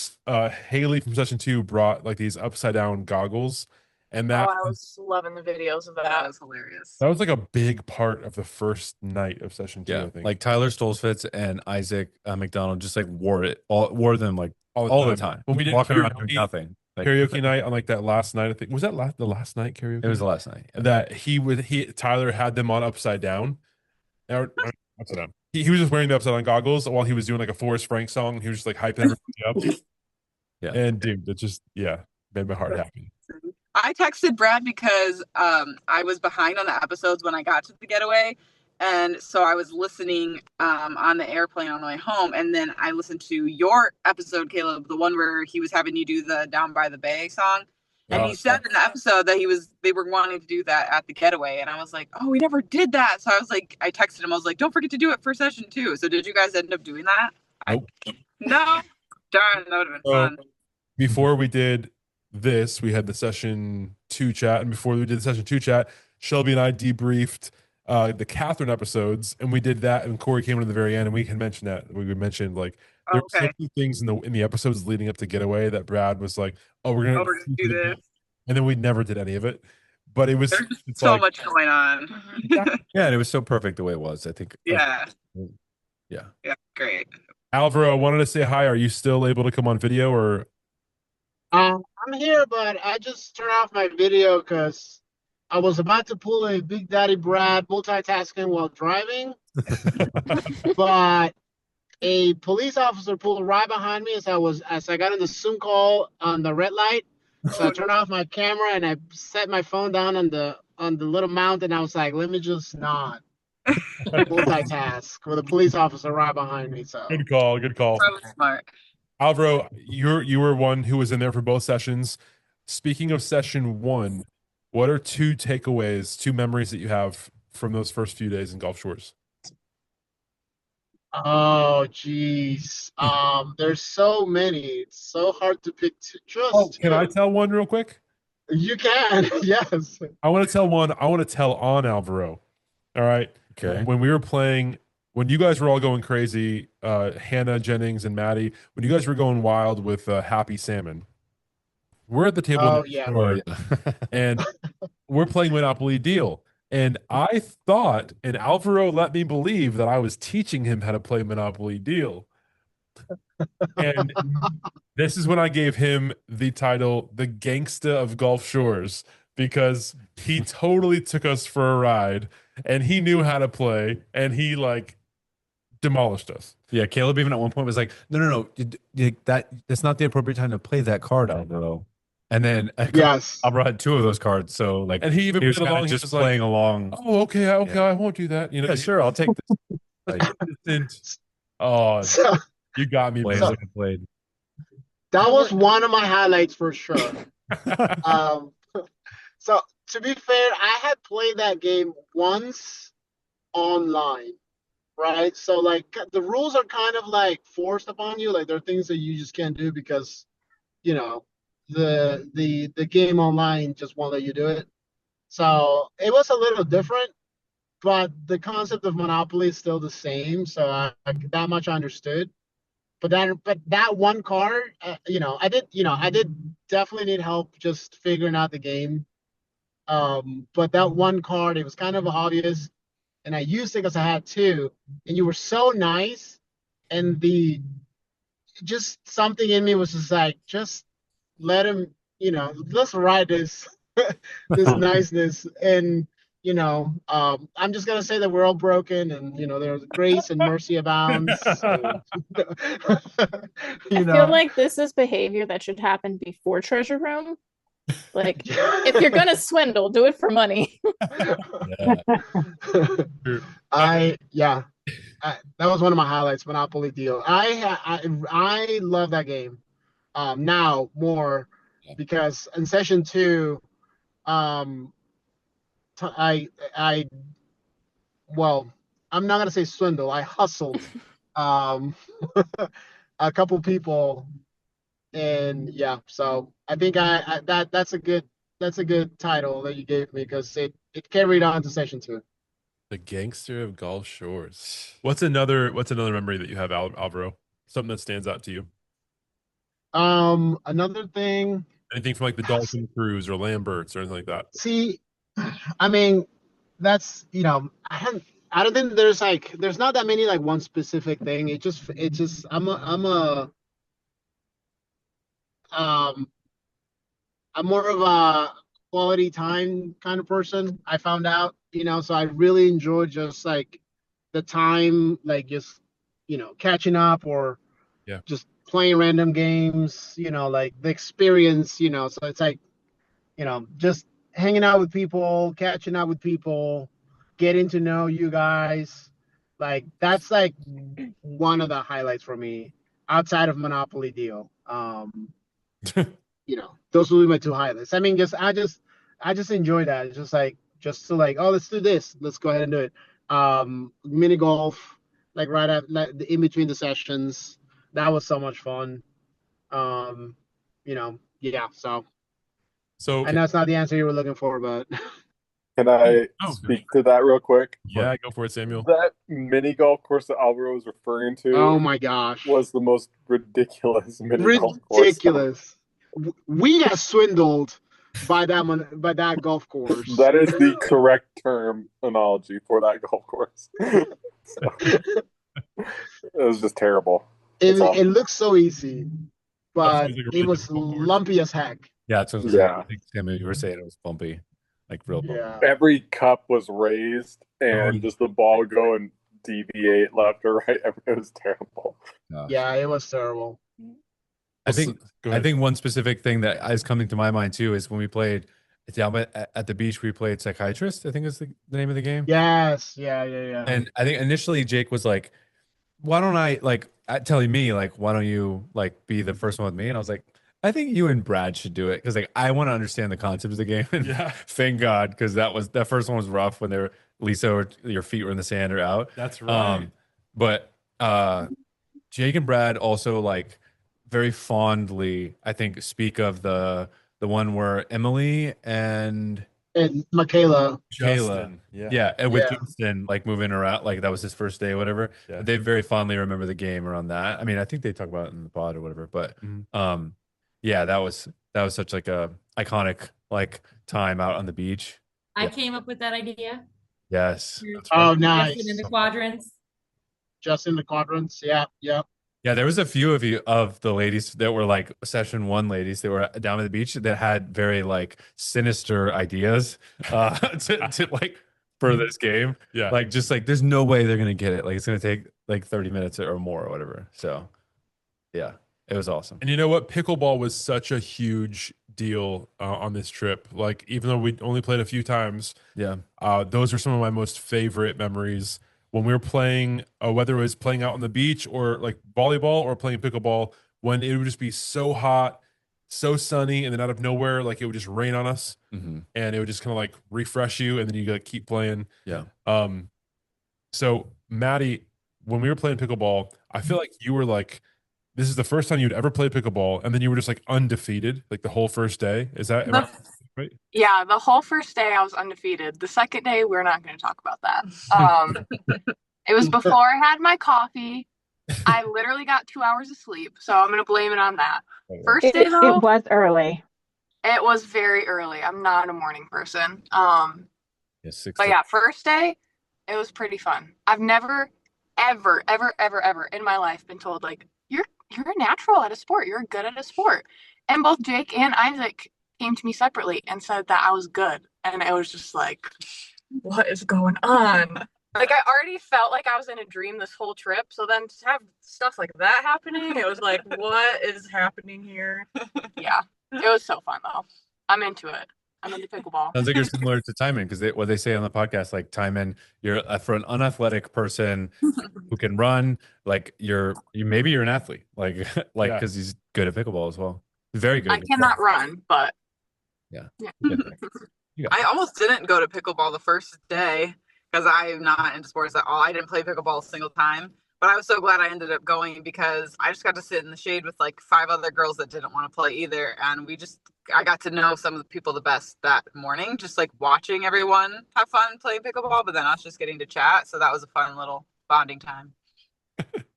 Haley from session 2 brought like these upside down goggles, and Oh, that I was loving the videos of That that. was hilarious. that was like a big part of the first night of session 2. yeah, I think like Tyler Stolzfitz and Isaac McDonald just like wore them like all the time. When we did walking around doing karaoke- nothing. Like, karaoke night on like that last night. I think was that the last night karaoke. It was the last night. Yeah. That Tyler had them on upside down. Or upside down. He was just wearing the upside down goggles while he was doing like a Forrest Frank song. And he was just like hyping everybody up. Yeah. And dude, that just made my heart happy. I texted Brad because I was behind on the episodes when I got to the getaway. And so I was listening on the airplane on the way home. And then I listened to your episode, Caleb, the one where he was having you do the Down by the Bay song. And he said in the episode that they were wanting to do that at the getaway. And I was like, oh, we never did that. So I was like, I texted him. I was like, don't forget to do it for session 2. So did you guys end up doing that? Nope. No. Darn, that would have been fun. Before we did this, we had the session 2 chat, and before we did the session 2 chat, Shelby and I debriefed the Catherine episodes, and we did that, and Corey came in at the very end, and we can mention that. We mentioned like there were so many things in the episodes leading up to Getaway that Brad was like, "Oh, we're gonna do this," and then we never did any of it. But it was so much going on. Yeah, and it was so perfect the way it was. I think. Yeah. Yeah. Yeah. Great. Alvaro, I wanted to say hi. Are you still able to come on video, or? I'm here, but I just turned off my video because I was about to pull a Big Daddy Brad multitasking while driving, but a police officer pulled right behind me as I got in the Zoom call on the red light. So I turned off my camera and I set my phone down on the little mount, and I was like, let me just not multitask with a police officer right behind me. So Good call. Good call. Probably smart. Alvaro, you were one who was in there for both sessions. Speaking of session one, what are two takeaways, two memories that you have from those first few days in Gulf Shores? oh geez. There's so many. It's so hard to pick just Can I two. tell one real quick? You can, yes. I want to tell one. I want to tell on Alvaro. All right. Okay. When we were playing, when you guys were all going crazy, Hannah, Jennings, and Maddie, when you guys were going wild with Happy Salmon, we're at the table Oh next yeah. door, and we're playing Monopoly Deal. And I thought, and Alvaro let me believe that I was teaching him how to play Monopoly Deal. And this is when I gave him the title, the Gangsta of Gulf Shores, because he totally took us for a ride and he knew how to play and he like demolished us. Yeah, Caleb even at one point was like, no, that's not the appropriate time to play that card, Alvaro. And then Yes. Alvaro had two of those cards, so like, And he even he was played kinda along. He just was like, playing along. oh, okay, I won't do that. You know, Yeah, sure, I'll take this. Like, oh, So, you got me, play bro. like I played. that was one of my highlights for sure. Um, so to be fair, I had played that game once online, right? So like the rules are kind of like forced upon you. Like there are things that you just can't do because, you know, the game online just won't let you do it. So it was a little different, but the concept of Monopoly is still the same. So that much I understood. But that one card, I did definitely need help just figuring out the game. But that one card, it was kind of obvious, and I used it because I had two, and you were so nice, and the just something in me was just like, just let him, let's ride this this niceness, and I'm just gonna say that we're all broken, and there's grace and mercy abounds. And, I you feel know, like this is behavior that should happen before treasure room. Like, if you're gonna swindle, do it for money. yeah, that was one of my highlights. Monopoly Deal. I love that game. Now more because in session two, um, I well, I'm not gonna say swindle. I hustled, um, a couple people, and yeah. So I think that's a good title that you gave me because it carried on to session two. The Gangster of Gulf Shores. What's another memory that you have, Alvaro? Something that stands out to you? Another thing. Anything from like the Dolphin Cruise or Lamberts or anything like that? See, I mean, that's I don't think there's not that many like one specific thing. It just um I'm more of a quality time kind of person. I found out, so I really enjoy just like the time, like just catching up or Yeah. just playing random games, like the experience, so it's like, just hanging out with people, catching up with people, getting to know you guys. Like that's like one of the highlights for me outside of Monopoly Deal. Those will be my two highlights. I mean, I just enjoy that. It's just like just to like, oh, let's do this. Let's go ahead and do it. Mini golf, like right at like in between the sessions. That was so much fun. Yeah. So So I know it's not the answer you were looking for, but Can I Oh, speak to that real quick? yeah, go for it, Samuel. That mini golf course that Alvaro was referring to oh my gosh, was the most ridiculous mini golf course. ridiculous. We got swindled by that golf course. That is the correct terminology for that golf course. So, it was just terrible. It looks so easy, but Sounds like a it really was difficult course. lumpy as heck. Yeah, it's Yeah. I think Samuel, you were saying it was bumpy, like real bumpy. Yeah. Every cup was raised, and Oh. just the ball go and deviate left or right. It was terrible. Yeah, it was terrible. I think Go I ahead. think one specific thing that is coming to my mind too is when we played down at the beach, we played Psychiatrist, I think is the name of the game. Yes, yeah. And I think initially Jake was like, why don't I like telling me like, why don't you like be the first one with me? And I was like, I think you and Brad should do it because like I want to understand the concept of the game. And Yeah. thank God, because that first one was rough when they were Lisa or your feet were in the sand or out. That's right. But Jake and Brad also like very fondly, I think, speak of the one where Emily and Michaela. Kayla, Yeah. yeah, and with Yeah. Justin like moving around, like that was his first day, or whatever. Yeah. They very fondly remember the game around that. I mean, I think they talk about it in the pod or whatever, but yeah, that was such like a iconic like time out on the beach. I Yeah. came up with that idea. Yes. Oh, nice. Justin in the quadrants. Just in the quadrants. Yeah. Yeah, there was a few of the ladies that were like session one ladies that were down at the beach that had very like sinister ideas to like for this game. Yeah. Like just like there's no way they're gonna get it. Like it's gonna take like 30 minutes or more or whatever. So yeah, it was awesome. And you know what? Pickleball was such a huge deal on this trip. Like, even though we only played a few times, Yeah. those are some of my most favorite memories when we were playing, whether it was playing out on the beach or like volleyball or playing pickleball, when it would just be so hot, so sunny, and then out of nowhere, like it would just rain on us, and it would just kind of like refresh you, and then you like keep playing. Yeah. So Maddie, when we were playing pickleball, I feel like you were like, this is the first time you'd ever played pickleball, and then you were just like undefeated, like the whole first day. Is that right? Yeah, the whole first day I was undefeated. The second day, we're not going to talk about that. It was before I had my coffee. I literally got 2 hours of sleep, so I'm going to blame it on that. First day, though, It was early. it was very early. I'm not a morning person. Yeah, But yeah, first day, it was pretty fun. I've never, ever in my life been told like, you're a natural at a sport. You're good at a sport. And both Jake and Isaac came to me separately and said that I was good. And it was just like, what is going on? Like, I already felt like I was in a dream this whole trip. So then to have stuff like that happening, it was like, what is happening here? Yeah, it was so fun though. I'm into it. I'm into pickleball. Sounds like you're similar to Timon because what they say on the podcast, like Timon, you're for an unathletic person who can run, like maybe you're an athlete, like because he's good at pickleball as well. Very good. I cannot run, but yeah. I almost didn't go to pickleball the first day because I'm not into sports at all. I didn't play pickleball a single time, but I was so glad I ended up going because I just got to sit in the shade with like 5 other girls that didn't want to play either. And I got to know some of the people the best that morning, just like watching everyone have fun playing pickleball, but then us just getting to chat. So that was a fun little bonding time.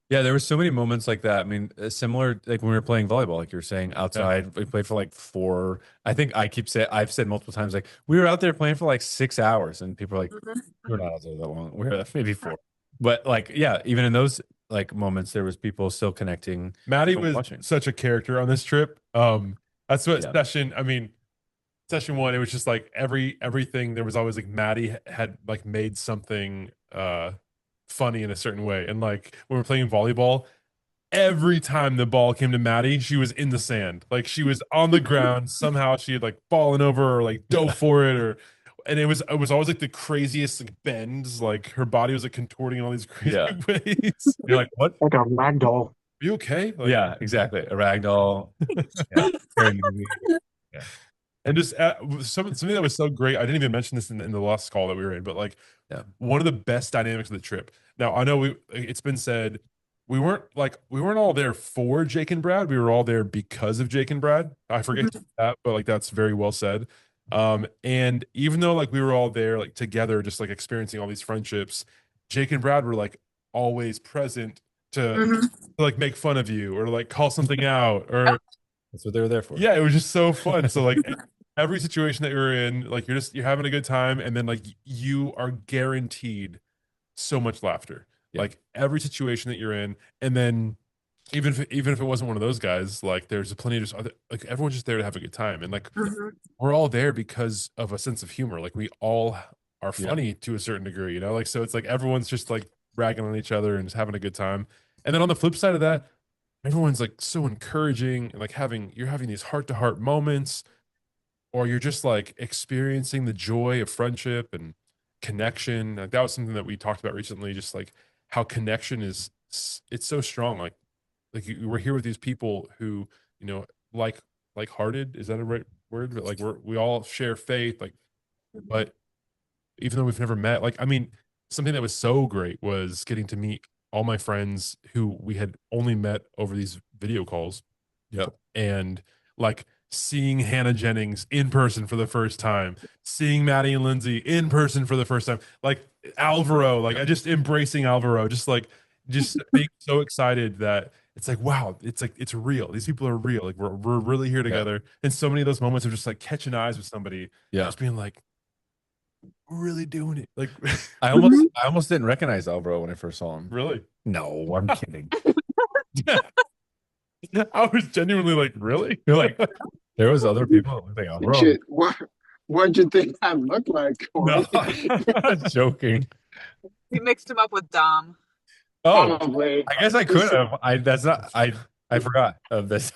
Yeah, there were so many moments like that. I mean, similar like when we were playing volleyball, like you were saying outside. We played for like 4. I think I've said multiple times, like we were out there playing for like 6 hours, and people are like, "We're not out there that long. We're maybe 4." But like, yeah, even in those like moments, there was people still connecting. Maddie was such a character on this trip. That's what session 1, it was just like everything. There was always like Maddie had like made something funny in a certain way, and like when we're playing volleyball, every time the ball came to Maddie, she was in the sand, like she was on the ground. Somehow she had like fallen over or like dove for it, and it was always like the craziest like bends. Like her body was like contorting in all these crazy ways. You're like, what? Like a ragdoll. Are you okay? Like, yeah, exactly. A ragdoll. Yeah, very movie. Yeah. And just something that was so great. I didn't even mention this in the last call that we were in, but like one of the best dynamics of the trip. Now I know it's been said we weren't all there for Jake and Brad. We were all there because of Jake and Brad. I forget that, but like that's very well said. And even though like we were all there like together, just like experiencing all these friendships, Jake and Brad were like always present to like make fun of you or like call something out, or that's what they were there for. Yeah, it was just so fun. So like every situation that you're in, like you're having a good time, and then like you are guaranteed so much laughter. Like every situation that you're in, and then even if it wasn't one of those guys, like there's plenty of just like everyone's just there to have a good time, and like we're all there because of a sense of humor. Like we all are funny to a certain degree, you know. Like so, it's like everyone's just like ragging on each other and just having a good time. And then on the flip side of that, everyone's like so encouraging and like you're having these heart to heart moments, or you're just like experiencing the joy of friendship and connection. Like that was something that we talked about recently, just like how connection it's so strong. Like we're here with these people who, you know, like hearted, is that a right word? But like we all share faith, like, but even though we've never met, like, I mean, something that was so great was getting to meet all my friends who we had only met over these video calls. Yep. And like seeing Hannah Jennings in person for the first time, seeing Maddie and Lindsay in person for the first time, like Alvaro, like I just embracing Alvaro, just being so excited that it's like, wow, it's like, it's real. These people are real. Like we're really here together. And so many of those moments of just like catching eyes with somebody, just being like, we're really doing it. Like I almost didn't recognize Alvaro when I first saw him. Really? No, I'm kidding. I was genuinely like, really? You're like, there was other people that looked like Alvaro. Shit, what'd you think I looked like? No, I'm joking. He mixed him up with Dom. Oh, Probably. I guess I could have. I forgot of this.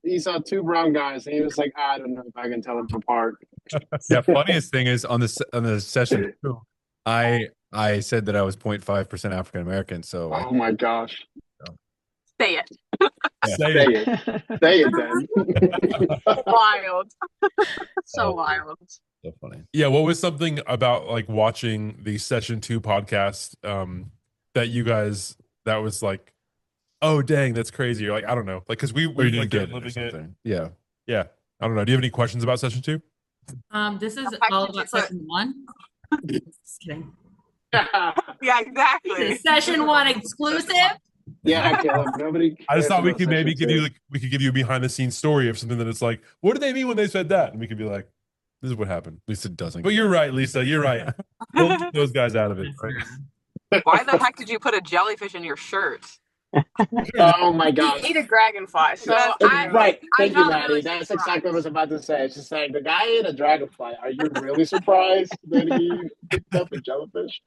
He saw two brown guys, and he was like, I don't know if I can tell them apart. Yeah, funniest thing is on the session two, I said that I was 0.5% African American. So oh my gosh. Say it. Say it. Say it then. Wild. So wild. So funny. Yeah, what was something about like watching the session 2 podcast that you guys that was like, oh dang, that's crazy? You're like, I don't know. Like cuz we didn't like get it or living it. something. Yeah. Yeah. I don't know. Do you have any questions about session 2? This is all about session 1. Just kidding. Yeah, exactly. Session 1 exclusive. Yeah, Caleb, nobody. I just thought we cares could about maybe session give you two. like we could give you a behind the scenes story of something that it's like, what did they mean when they said that? And we could be like, this is what happened. At least it doesn't. But you're right, Lisa. You're right. We'll keep those guys out of it. Right? Why the heck did you put a jellyfish in your shirt? Oh my gosh. You need a dragonfly. So Right. Thank you, not Maddie. really That's surprised. exactly what I was about to say. It's just like the guy ate a dragonfly. Are you really surprised that he picked up a jellyfish?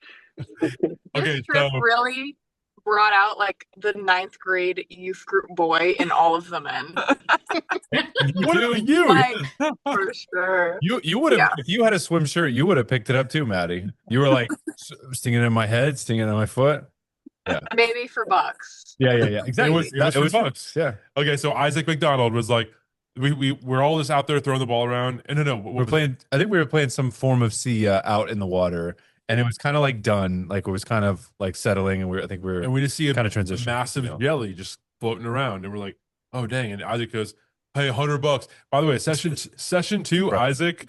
Okay, This trip so really brought out like the 9th grade youth group boy in all of the men. what are you? Like, for sure. You would have if you had a swim shirt, you would have picked it up too, Maddie. You were like stinging in my head, stinging in my foot. Yeah. Maybe for bucks. Yeah. Exactly. It was for bucks. Yeah. Okay, so Isaac McDonald was like, we're all just out there throwing the ball around. And no, We're playing. I think we were playing some form of sea out in the water, and it was kind of like done. Like it was kind of like settling, and I think we were. And we just see a kind of transition, massive jelly just floating around, and we're like, oh dang! And Isaac goes, hey, $100. By the way, session 2, Right.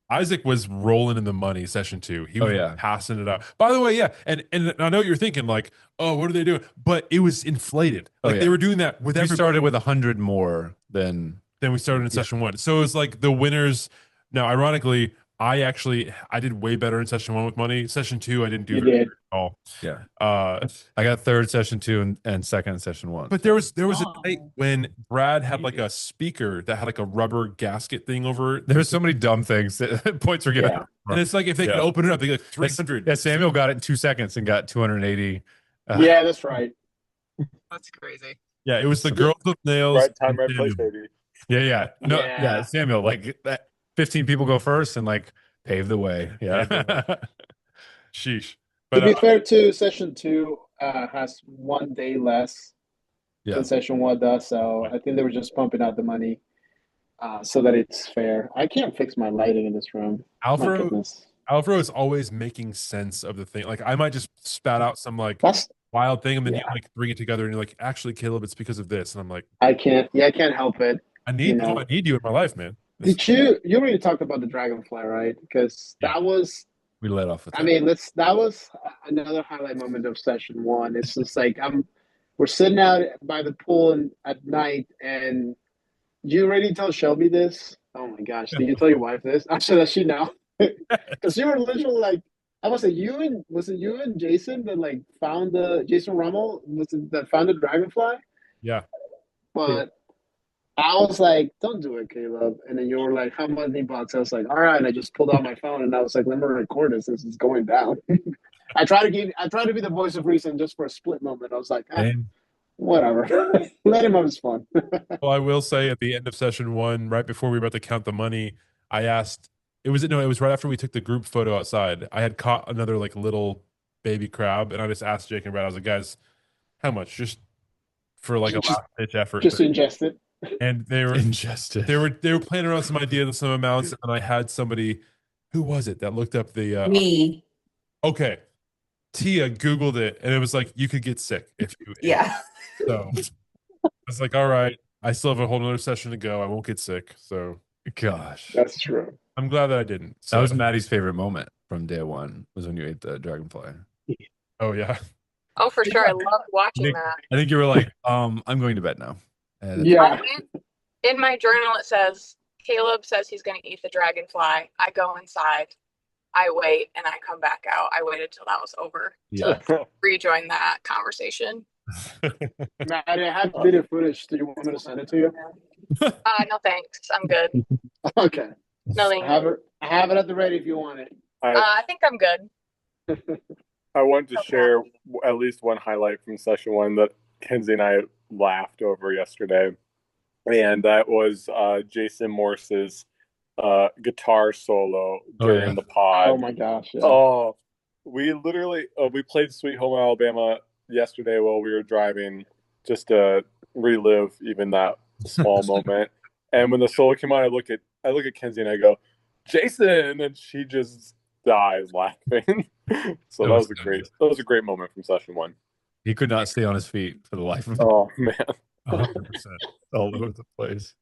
Isaac was rolling in the money. Session 2, he was yeah. passing it out. By the way, yeah, and I know what you're thinking, like, oh, what are they doing? But it was inflated. Like they were doing that with We started with 100 more than we started in session 1. So it was like the winners. Now, ironically, I did way better in session 1 with money. Session 2, I didn't do very good at all. Yeah. I got third session 2 and second in session 1. But there was a night when Brad had like a speaker that had like a rubber gasket thing over it. There were so many dumb things that points were given. Yeah. And it's like if they could open it up, they get 300. Yeah, Samuel got it in 2 seconds and got 280. Yeah, that's right. That's crazy. Yeah, it was the girls with nails. Right time, right place, baby. Yeah. No, Yeah. Samuel, like that 15 people go first and like pave the way. Yeah. Sheesh. To But be fair, too, session 2 has 1 day less than session 1 does. So I think they were just pumping out the money so that it's fair. I can't fix my lighting in this room. Alvaro is always making sense of the thing. Like I might just spat out some like wild thing, and then you like bring it together, and you're like, actually, Caleb, it's because of this. And I'm like, I can't help it. I need you in my life, man. Did you already talked about the dragonfly, right? Because that was we let off with that. I mean, that was another highlight moment of session 1. It's just like we're sitting out by the pool at night, and you already tell Shelby this? Oh my gosh, did you tell your wife this? Actually, does she know? Because you were literally like, was it you and Jason that like found Jason Rummel that found the dragonfly? Yeah. But I was like, don't do it, Caleb. And then you were like, how many bucks? I was like, all right. And I just pulled out my phone and I was like, let me record this. This is going down. I try to be the voice of reason just for a split moment. I was like, Whatever. Let him have his fun. Well, I will say at the end of session one, right before we were about to count the money, I asked, it was right after we took the group photo outside. I had caught another like little baby crab, and I just asked Jake and Brad, I was like, guys, how much? Just for like a Just- last ditch effort. Just ingest it. And they were Ingested. they were playing around with some ideas of some amounts, and I had somebody, who was it that looked up the Me. okay, Tia Googled it, and it was like you could get sick if you ate. Yeah. So I was like, all right, I still have a whole another session to go. I won't get sick. So Gosh, That's true. I'm glad that I didn't. that was So- Maddie's favorite moment from day one. Was when you ate the dragonfly. oh yeah. Oh, for sure. I loved watching Nick- that. I think you were like, I'm going to bed now. And Yeah. In my journal, it says Caleb says he's going to eat the dragonfly. I go inside. I wait and I come back out. I waited till that was over yeah. to rejoin that conversation. Maddie, I have video footage. Do you want me to send it to you? No thanks. I'm good. Okay. No thank you. I have it at the ready if you want it. I think I'm good. I wanted to share at least one highlight from session one that Kenzie and I laughed over yesterday, and that was Jason Morse's guitar solo during the pod. Oh my gosh. Yeah. Oh, we literally we played Sweet Home Alabama yesterday while we were driving, just to relive even that small moment. And when the solo came on, I look at Kenzie and I go, Jason, and she just dies laughing. So that was a great moment from session one. He could not stay on his feet for the life of him. Oh man. 100%. All over the place.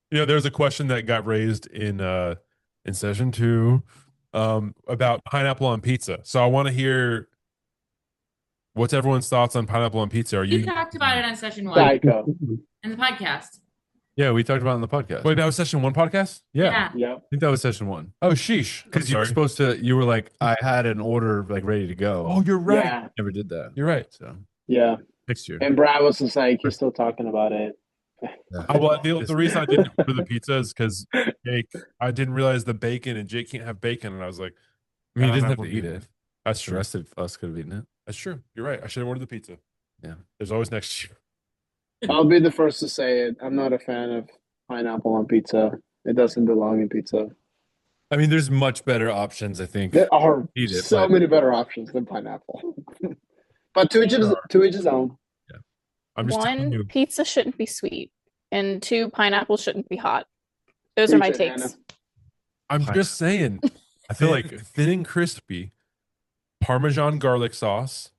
You know, there's a question that got raised in session two about pineapple on pizza. So I want to hear what's everyone's thoughts on pineapple on pizza. Are You you talked about it on session one Psycho. in the podcast. Yeah, we talked about it on the podcast. Wait, that was session one podcast? yeah. Yeah. I think that was session one. Oh sheesh. Because you were supposed to, you were like, I had an order like ready to go. Oh, you're right. Yeah. Never did that. You're right. So Yeah. next year. And Brad was just like, he's still talking about it. Yeah. Well, the reason I didn't order the pizza is because Jake, I didn't realize the bacon, and Jake can't have bacon, and I was like, I mean, he I'm doesn't not have to gonna eat do it. that's The true. rest of us could have eaten it. That's true. You're right. I should have ordered the pizza. Yeah. There's always next year. I'll be the first to say it. I'm not a fan of pineapple on pizza. It doesn't belong in pizza. I mean, there's much better options, I think. There are Eat it, so but- many better options than pineapple. But to each his own. I'm just telling One, you. pizza shouldn't be sweet, and two, pineapple shouldn't be hot. Those are my Preach it, takes. Hannah. I'm Pineapple. just saying. I feel like thin and crispy, Parmesan garlic sauce,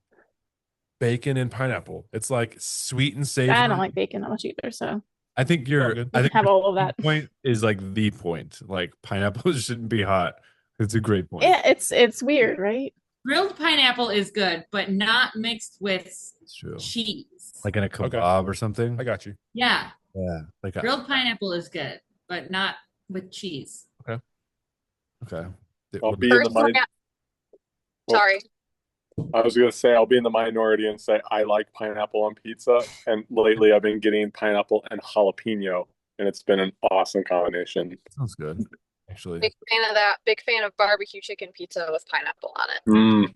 bacon and pineapple. It's like sweet and savory. I don't like bacon that much either, so I think Oh, good. I think have your all of that. point is like the point. Like pineapple shouldn't be hot. It's a great point. Yeah, it's weird, right? Grilled pineapple is good, but not mixed with It's true. cheese. Like in a Okay. kebab or something. I got you. Yeah, Yeah. Like a, grilled pineapple is good, but not with cheese. okay. I'll be in the First one, minority. sorry. I was gonna say I'll be in the minority and say I like pineapple on pizza, and lately I've been getting pineapple and jalapeno, and it's been an awesome combination. Sounds good. Actually. Big fan of that. Big fan of barbecue chicken pizza with pineapple on it.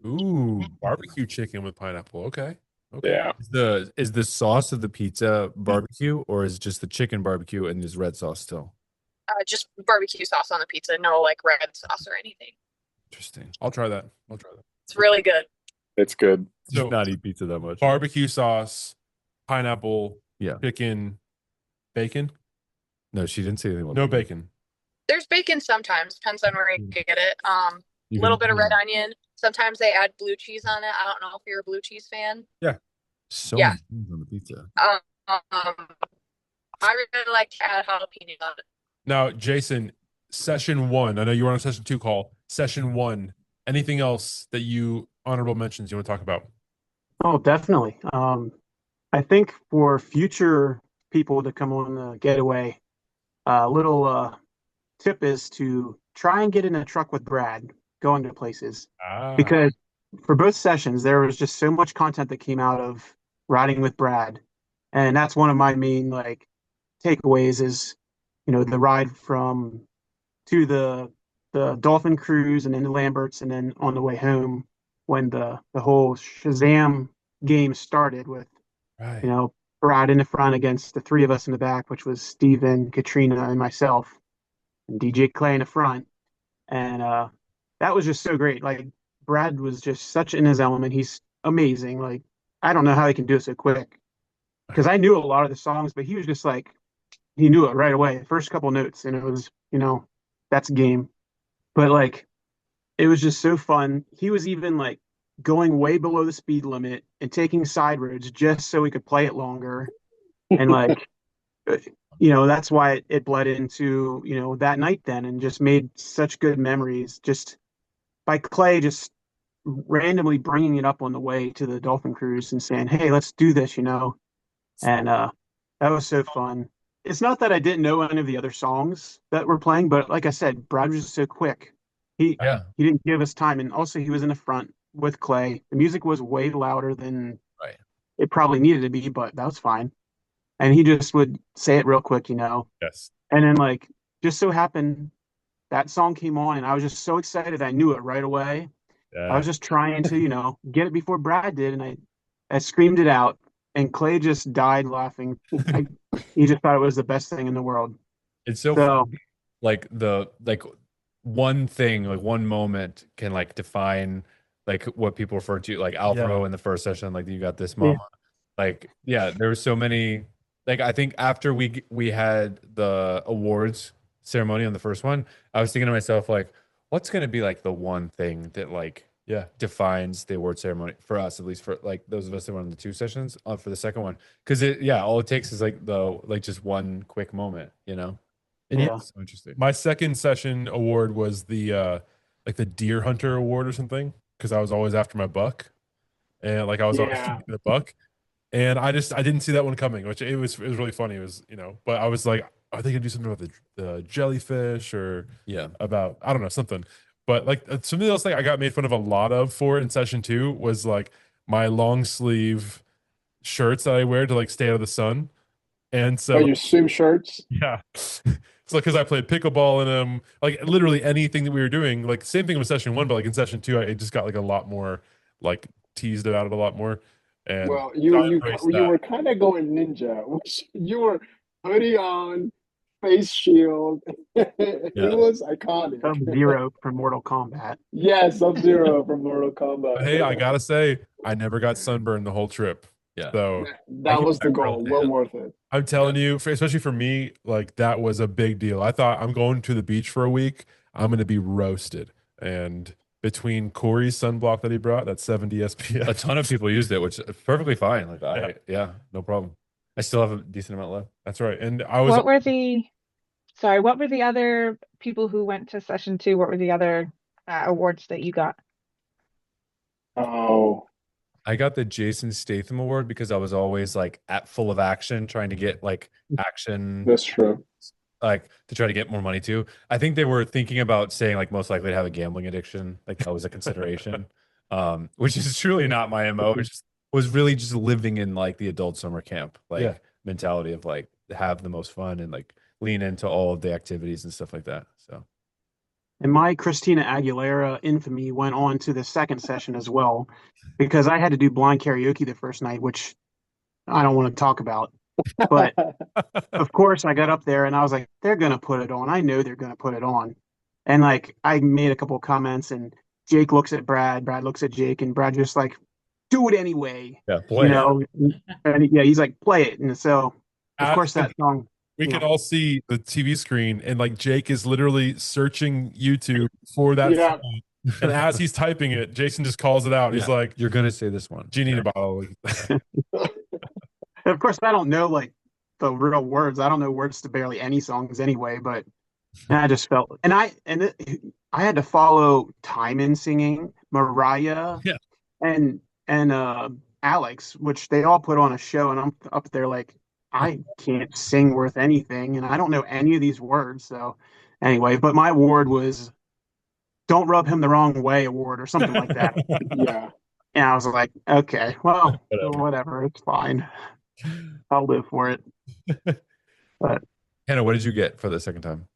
Mm, Ooh, barbecue chicken with pineapple. Okay. Okay. yeah. Is the sauce of the pizza barbecue, or is it just the chicken barbecue and there's red sauce still? Just barbecue sauce on the pizza, no like red sauce or anything. Interesting. I'll try that. It's really good. It's good. So Just not eat pizza that much. barbecue sauce, pineapple, Yeah. chicken, bacon. No, she didn't say anything about No that. bacon. There's bacon sometimes, depends on where you get it. You Little can- bit of red onion. Sometimes they add blue cheese on it. I don't know if you're a blue cheese fan. So Yeah. many things on the pizza. I really like to add jalapeno on it. Now, Jason, session one. I know you were on a session two call. Session one. Anything else that you honorable mentions you want to talk about? Oh, definitely. I think for future people to come on the getaway, a little tip is to try and get in a truck with Brad going to places, because for both sessions there was just so much content that came out of riding with Brad, and that's one of my main like takeaways is, you know, the ride from to the Dolphin cruise and then the Lamberts and then on the way home when the whole Shazam game started with Right. You know, Brad in the front against the three of us in the back, which was Steven, Katrina, and myself, and DJ Clay in the front. And that was just so great. Like Brad was just such in his element. He's amazing. Like I don't know how he can do it so quick because I knew a lot of the songs, but he was just like he knew it right away. First couple notes, and it was that's game. But like it was just so fun. He was even like going way below the speed limit and taking side roads just so he could play it longer. And like that's why it bled into that night then and just made such good memories just by Clay just randomly bringing it up on the way to the Dolphin cruise and saying, "Hey, let's do this," and that was so fun. It's not that I didn't know any of the other songs that we're playing, but like I said, Brad was just so quick. He Yeah. he didn't give us time, and also he was in the front with Clay. The music was way louder than Right. it probably needed to be, but that was fine. And he just would say it real quick. Yes. And then like just so happened that song came on, and I was just so excited. I knew it right away. I Yeah. was just trying to, get it before Brad did, and I screamed it out, and Clay just died laughing. He just thought it was the best thing in the world. It's so So fun. Like one thing, like one moment can like define like what people refer to like Alvaro in the first session, like you got this yeah, mama. Like, yeah, there were so many like I think after we had the awards ceremony on the first one, I was thinking to myself, like, what's gonna be like the one thing that like defines the award ceremony for us, at least for like those of us that went on the two sessions for the second one. Because all it takes is like just one quick moment, you know? And yeah, So interesting. my second session award was the like the deer hunter award or something because I was always after my buck and like I was always Yeah. shooting the buck and I didn't see that one coming, which it was really funny. It was but I was like, are they gonna do something about the jellyfish or about I don't know something. But like something else like I got made fun of a lot of for in session two was like my long sleeve shirts that I wear to like stay out of the sun. And Oh, so your swim shirts. yeah. So because I played pickleball in them, like literally anything that we were doing, like same thing with session one, but like in session two, I just got like a lot more like teased about it a lot more. And Well, so you I you embraced you that. were kind of going ninja, which you were hoodie on, face shield. It Yeah. was iconic. Sub-Zero from Mortal Kombat. Yes, Sub-Zero from Mortal But hey, I Kombat. gotta say, I never got sunburned the whole trip. Yeah. So I That came was the back real. goal. Well worth it. I'm telling you, especially for me, like that was a big deal. I thought I'm going to the beach for a week. I'm going to be roasted. And between Corey's sunblock that he brought, that's 70 SPF. A ton of people used it, which is perfectly fine. Like Yeah. no problem. I still have a decent amount left. That's right. And I was What were the, sorry, what were the other people who went to session two? What were the other awards that you got? Oh, I got the Jason Statham Award because I was always like at full of action, trying to get like action, that's true. like to try to get more money too. I think they were thinking about saying like most likely to have a gambling addiction, like that was a consideration, which is truly not my MO. It just was really just living in like the adult summer camp like mentality of like have the most fun and like lean into all of the activities and stuff like that. So And my Christina Aguilera infamy went on to the second session as well, because I had to do blind karaoke the first night, which I don't want to talk about. But of course, I got up there and I was like, they're going to put it on. I know they're going to put it on. And like, I made a couple of comments, and Jake looks at Brad, Brad looks at Jake, and Brad just like, do it anyway. play And yeah, he's like, play it. And so, of course, that song. we can all see the TV screen, and like Jake is literally searching YouTube for that Yeah. song. And as he's typing it, Jason just calls it out. He's like, you're gonna say this one. "Do you need a bottle?" Of course, I don't know like the real words. I don't know words to barely any songs anyway, but I just felt, and I had to follow Timon singing, Mariah, and Alex, which they all put on a show, and I'm up there like I can't sing worth anything, and I don't know any of these words. So anyway, but my award was "Don't Rub Him the Wrong Way" award or something like that. Yeah. And I was like, okay, well, whatever, it's fine. I'll live for it. But Hannah, what did you get for the second time?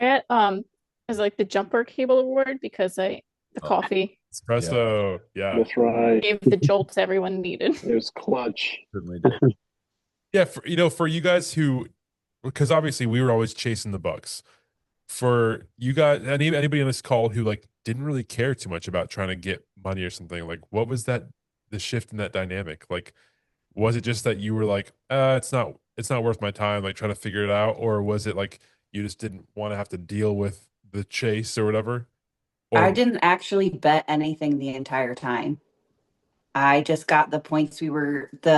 I got as like the jumper cable award because the coffee Espresso. Yeah. That's right. Gave the jolts everyone needed. It was clutch. Certainly did. Yeah, for you guys who, because obviously we were always chasing the bucks. For you guys, anybody on this call who like didn't really care too much about trying to get money or something, like what was the shift in that dynamic? Like, was it just that you were like, it's not worth my time, like trying to figure it out, or was it like you just didn't want to have to deal with the chase or whatever? I Or didn't actually bet anything the entire time. I just got the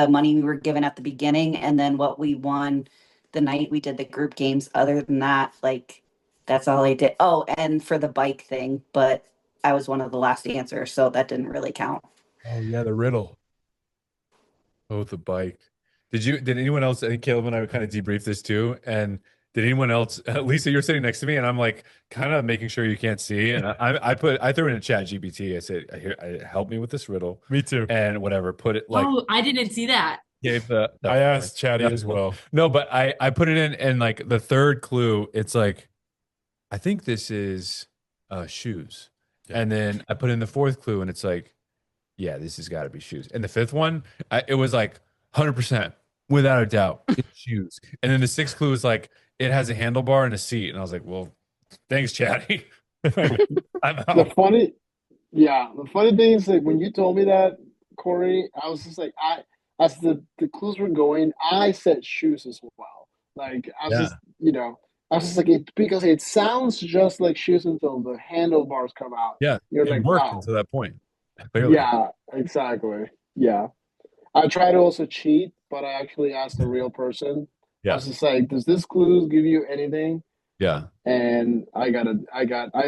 money we were given at the beginning and then what we won the night we did the group games. Other than that, like that's all I did. Oh, and for the bike thing, but I was one of the last answers, so that didn't really count. oh yeah, the riddle. Oh, the bike. Did anyone else, I think Caleb and I kind of debriefed this too. And did anyone else, Lisa, you're sitting next to me and I'm like kind of making sure you can't see. And I threw in a chat GPT. I said, help me with this riddle. Me too. And whatever, put it like, Oh, I didn't see that. gave the, I asked Chatty as well. No, but I put it in and like the third clue, it's like, I think this is shoes. Yeah. And then I put in the fourth clue and it's like, yeah, this has got to be shoes. And the fifth one, it was like 100%, without a doubt, it's shoes. And then the sixth clue was like, it has a handlebar and a seat. And I was like, well, thanks, Chatty. I'm out. The funny thing is like when you told me that, Corey, I was just like as the clues were going, I said shoes as well. Like I was just I was just like because it sounds just like shoes until the handlebars come out. Yeah, You're it like, worked wow. until that point. Clearly. Yeah, exactly. Yeah. I tried to also cheat, but I actually asked a real person. I Yeah. was just like, does this clue give you anything? Yeah. And I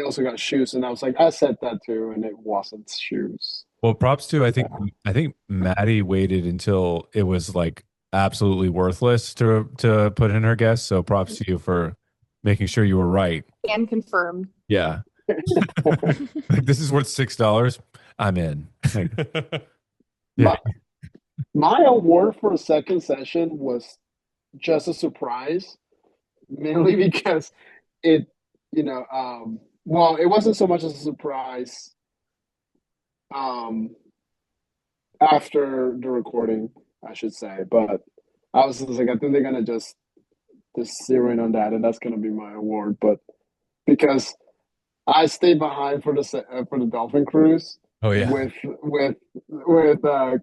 also got shoes, and I was like, I said that too, and it wasn't shoes. Well, props to, I think Maddie waited until it was like absolutely worthless to put in her guess. So props to you for making sure you were right. And confirmed. Yeah. Like, this is worth $6. I'm in. Yeah. My award for a second session was just a surprise, mainly because it, well, it wasn't so much as a surprise after the recording, I should say, but I was just like, I think they're gonna just zero in on that, and that's gonna be my award. But because I stayed behind for the dolphin cruise. Oh yeah. With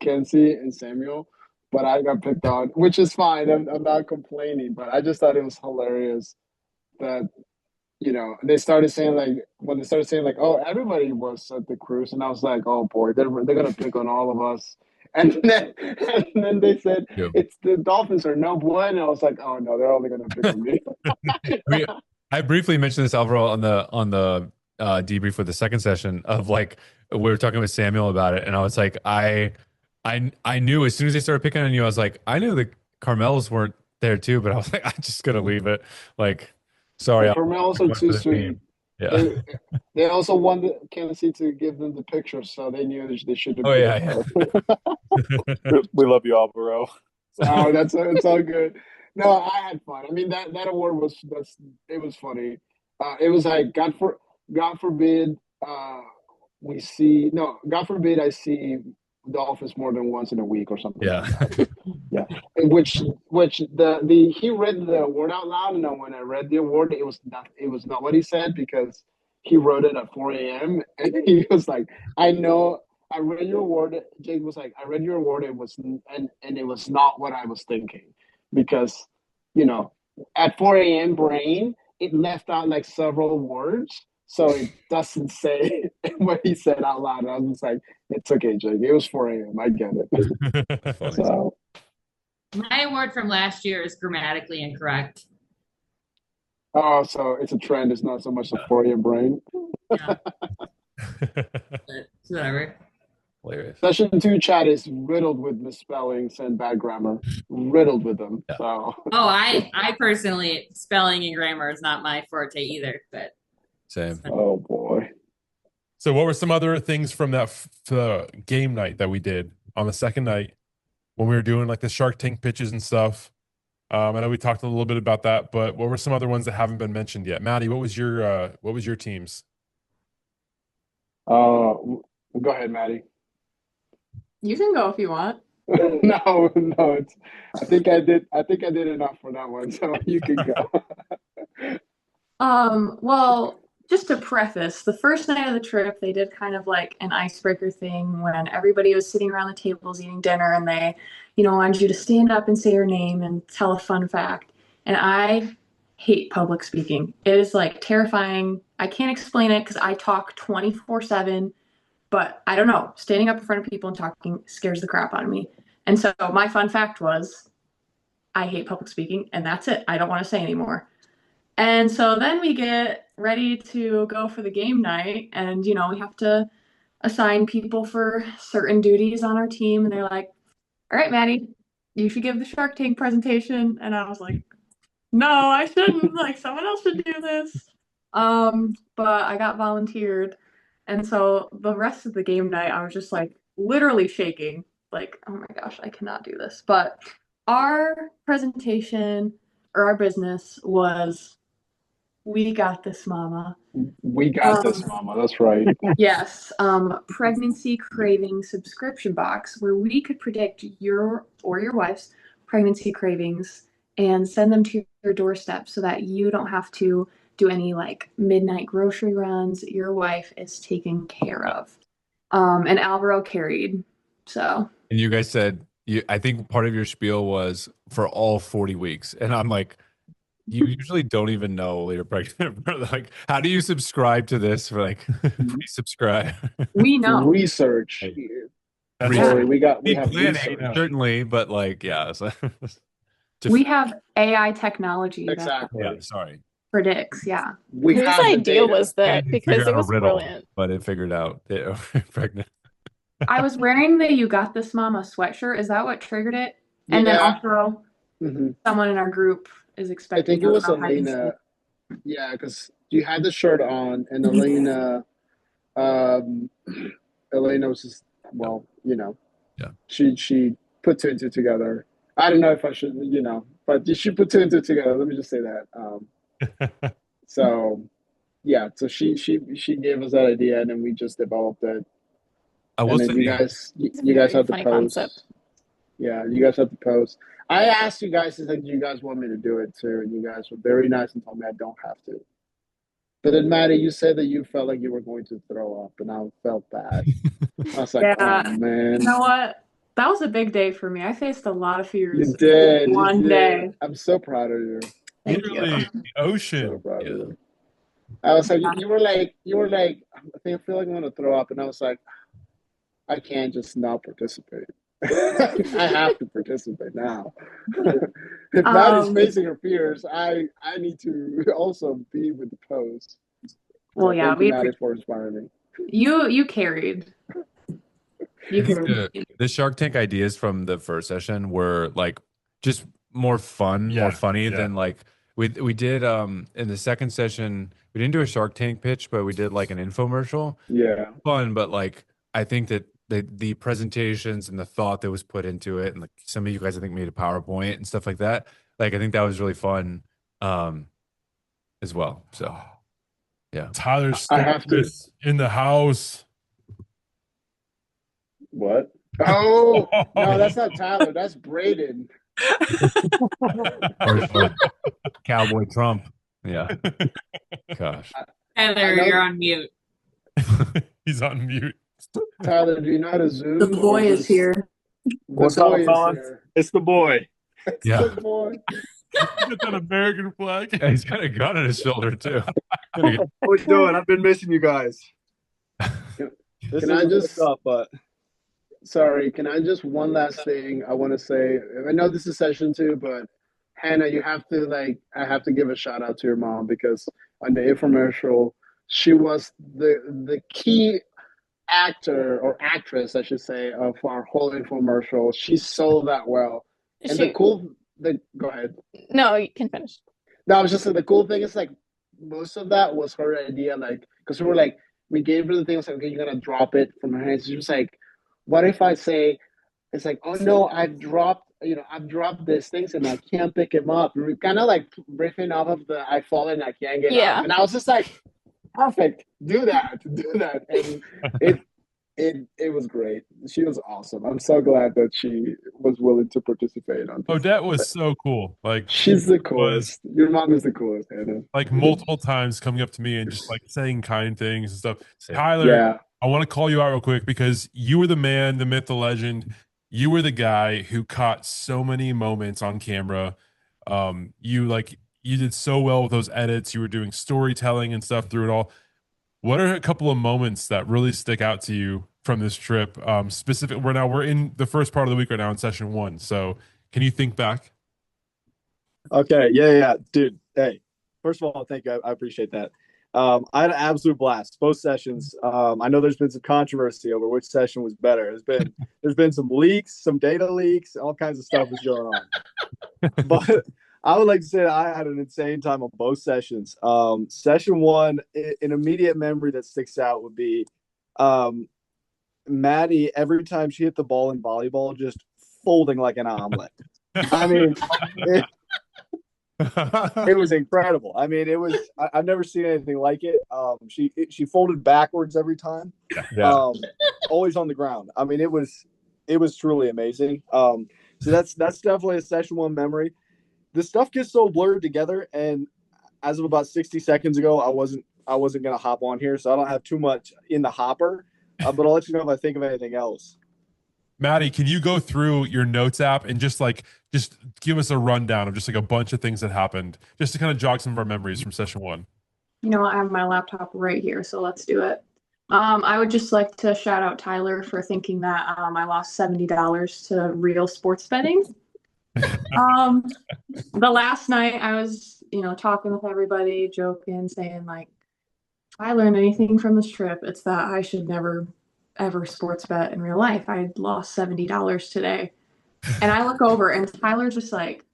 Kenzie and Samuel, but I got picked on, which is fine. I'm not complaining, but I just thought it was hilarious that they started saying like, oh, everybody was at the cruise, and I was like, oh boy, they're gonna pick on all of us. And then they said it's the dolphins are no bueno. And I was like, oh no, they're only gonna pick on me. I briefly mentioned this, Alvaro, on the debrief with the second session of like we were talking with Samuel about it, and I was like, I knew as soon as they started picking on you, I was like, I knew the Carmels weren't there too, but I was like, I'm just gonna leave it. Like, sorry, the Carmels are too sweet. Yeah. They also wanted Kenzie to give them the pictures, so they knew they should have. Oh yeah. We love you, Alvaro. Oh, it's all good. No, I had fun. I mean, that award was funny. It was like God forbid God forbid I see dolphins more than once in a week or something. Yeah. Like that. Yeah. Which he read the award out loud, and when I read the award, it was not what he said, because he wrote it at 4 a.m. and he was like, I know I read your award. Jake was like, I read your award. It was and it was not what I was thinking, because at 4 a.m. brain, it left out like several words, so it doesn't say what he said out loud. I was just like, it's okay, Jake. It was 4 a.m. I get it. So My award from last year is grammatically incorrect. oh, so it's a trend. It's not so much a 4 a.m. brain. Yeah. But whatever. Hilarious. Session 2 chat is riddled with misspellings and bad grammar. Riddled with them. Yeah. So Oh, I personally, spelling and grammar is not my forte either, but Same. oh boy. So what were some other things from that game night that we did on the second night when we were doing like the Shark Tank pitches and stuff? I know we talked a little bit about that, but what were some other ones that haven't been mentioned yet? Maddie, what was your teams? Go ahead, Maddie. You can go if you want. No, it's I think I did enough for that one, so you can go. Well, just to preface, the first night of the trip, they did kind of like an icebreaker thing when everybody was sitting around the tables eating dinner and they, wanted you to stand up and say your name and tell a fun fact. And I hate public speaking. It is like terrifying. I can't explain it because I talk 24/7, but I don't know. Standing up in front of people and talking scares the crap out of me. And so my fun fact was I hate public speaking, and that's it. I don't want to say anymore. And so then we get ready to go for the game night, and we have to assign people for certain duties on our team. And they're like, "All right, Maddie, you should give the Shark Tank presentation." And I was like, "No, I shouldn't. Like, someone else should do this." But I got volunteered, and so the rest of the game night, I was just like literally shaking, like, "Oh my gosh, I cannot do this." But our presentation or our business was we got this, mama. We got this, Mama. That's right. Yes, pregnancy craving subscription box where we could predict your or your wife's pregnancy cravings and send them to your doorstep so that you don't have to do any like midnight grocery runs. Your wife is taken care of. And Alvaro carried. So. And you guys said I think part of your spiel was for all 40 weeks. And I'm like, you usually don't even know you're pregnant. Like, how do you subscribe to this? For like, please subscribe. We know. Research. That's Sorry, we have planning, research. certainly, but like, yeah. So we have AI technology Exactly. Yeah, sorry. predicts. Yeah. We Whose have the idea data. was that? Figured Because out it a was riddle, brilliant. but it figured out that pregnant. I was wearing the "You Got This, Mama" sweatshirt. Is that what triggered it? And then Yeah. also, someone in our group is I expecting. think it was I don't know how you say Elena. it. Yeah, because you had the shirt on, and Elena, Elena was just Yeah. She put two and two together. I don't know if I should, but she put two and two together. Let me just say that. So yeah, so she gave us that idea, and then we just developed it. I will And then say, you guys have to funny post. concept. Yeah, you guys have to post. I asked you guys if you guys want me to do it too, and you guys were very nice and told me I don't have to. But then, Maddie, you said that you felt like you were going to throw up, and I felt bad. I was like, Yeah. oh man. You know what? That was a big day for me. I faced a lot of fears. You did. One you did. day. I'm so proud of you. Thank Literally, you. the ocean. So proud of you. I was like, you were like, I feel like I'm gonna throw up, and I was like, I can't just not participate. I have to participate now. If Maddie's facing her fears, I need to also be with the pose. Well, So yeah, thank you, Maddie, for inspiring me. You carried. I think the Shark Tank ideas from the first session were like just more fun, more funny than like we did in the second session. We didn't do a Shark Tank pitch, but we did like an infomercial. Yeah, fun, but like I think that the presentations and the thought that was put into it, and like some of you guys I think made a PowerPoint and stuff like that. Like I think that was really fun as well. So yeah. Tyler's I have to. in the house. What? Oh no, that's not Tyler. That's Braden. or Cowboy Trump. Yeah. Gosh. Heather, you're on mute. He's on mute. Tyler, do you know how to Zoom? The boy is here. What's up, fellas? It's the boy. Yeah. The boy. Get that American flag. Yeah, he's got a gun on his shoulder too. How you doing? I've been missing you guys. Can I just up, but sorry, can I just one last thing I want to say? I know this is session 2, but Hannah, you have to I have to give a shout out to your mom because on the infomercial, she was the key actor or actress, I should say, of our whole infomercial. She sold that well. And go ahead. No, you can finish. No, I was just saying the cool thing is like most of that was her idea, like because we gave her the thing, I was like, okay, you're gonna drop it from her hands. She was like, what if I say it's like, oh no, I've dropped these things and I can't pick him up. And we kind of like riffing off of the I've fallen, I can't get up. And I was just like, perfect, do that. And It was great. She was awesome. I'm so glad that she was willing to participate on this. Odette was so cool. Like she She's the was coolest. Your mom is the coolest, Hannah. like multiple times coming up to me and just like saying kind things and stuff. Tyler, Yeah. I want to call you out real quick because you were the man, the myth, the legend. You were the guy who caught so many moments on camera. You did so well with those edits. You were doing storytelling and stuff through it all. What are a couple of moments that really stick out to you from this trip? Specific. We're in the first part of the week right now in session one. So can you think back? Okay. Yeah. Dude. Hey, first of all, thank you. I appreciate that. I had an absolute blast both sessions. I know there's been some controversy over which session was better. There's been some leaks, some data leaks, all kinds of stuff was going on. But I would like to say that I had an insane time on both sessions. Session one, an immediate memory that sticks out would be Maddie, every time she hit the ball in volleyball, just folding like an omelet. I mean, it was incredible. I mean, I've never seen anything like it. She folded backwards every time. Yeah. Always on the ground. I mean, it was truly amazing. So that's definitely a session one memory. The stuff gets so blurred together, and as of about 60 seconds ago, I wasn't gonna hop on here, so I don't have too much in the hopper. But I'll let you know if I think of anything else. Maddie, can you go through your notes app and just give us a rundown of just like a bunch of things that happened, just to kind of jog some of our memories from session one? You know, I have my laptop right here, so let's do it. I would just like to shout out Tyler for thinking that I lost $70 to real sports betting. The last night I was, talking with everybody, joking, saying like, if I learned anything from this trip, it's that I should never ever sports bet in real life. I lost $70 today. And I look over and Tyler's just like,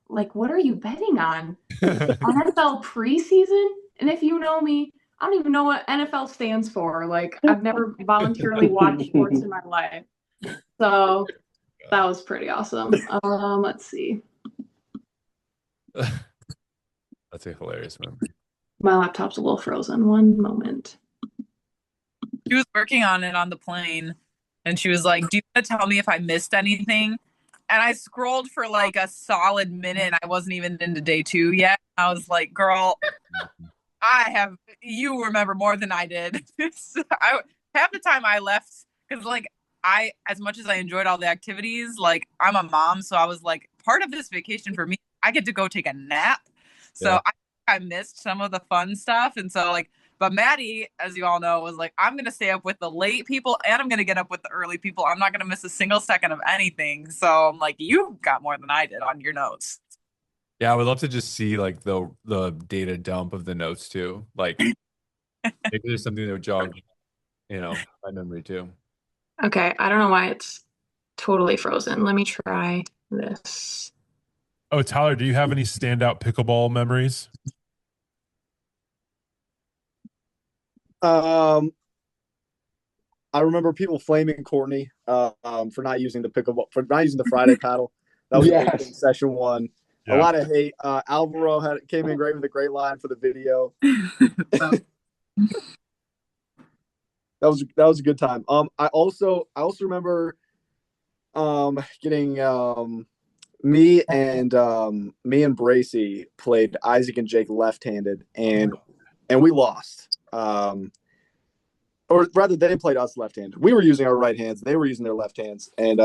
like, what are you betting on? NFL preseason? And if you know me, I don't even know what NFL stands for. Like, I've never voluntarily watched sports in my life. So that was pretty awesome. Let's see. That's a hilarious memory. My laptop's a little frozen. One moment. She was working on it on the plane, and she was like, "Do you want to tell me if I missed anything?" And I scrolled for like a solid minute, and I wasn't even into day 2 yet. I was like, "Girl, you remember more than I did." Half the time I left because as much as I enjoyed all the activities, like I'm a mom, so I was like, part of this vacation for me, I get to go take a nap. So Yeah. I missed some of the fun stuff. And so but Maddie, as you all know, was like, I'm going to stay up with the late people and I'm going to get up with the early people. I'm not going to miss a single second of anything. So I'm like, you got more than I did on your notes. Yeah, I would love to just see like the data dump of the notes too. Like maybe there's something that would jog, my memory too. Okay, I don't know why it's totally frozen. Let me try this. Oh, Tyler, do you have any standout pickleball memories? I remember people flaming Courtney for not using the Friday paddle. That was a big thing, session one. Yeah. A lot of hate. Alvaro came in great with a great line for the video. That was a good time. I also remember getting me and Bracy played Isaac and Jake left-handed, and we lost. Or rather, they played us left-handed. We were using our right hands. They were using their left hands, and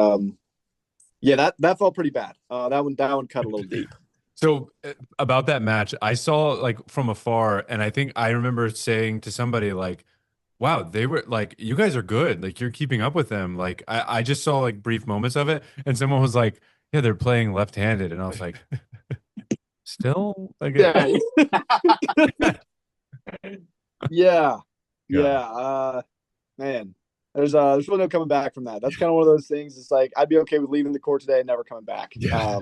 that felt pretty bad. That one cut a little deep. So about that match, I saw like from afar, and I think I remember saying to somebody like, "Wow, they were like, you guys are good. Like you're keeping up with them." Like I just saw like brief moments of it, and someone was like, "Yeah, they're playing left-handed," and I was like, "Still, like, yeah. Man, there's really no coming back from that. That's kind of one of those things. It's like I'd be okay with leaving the court today and never coming back. Yeah.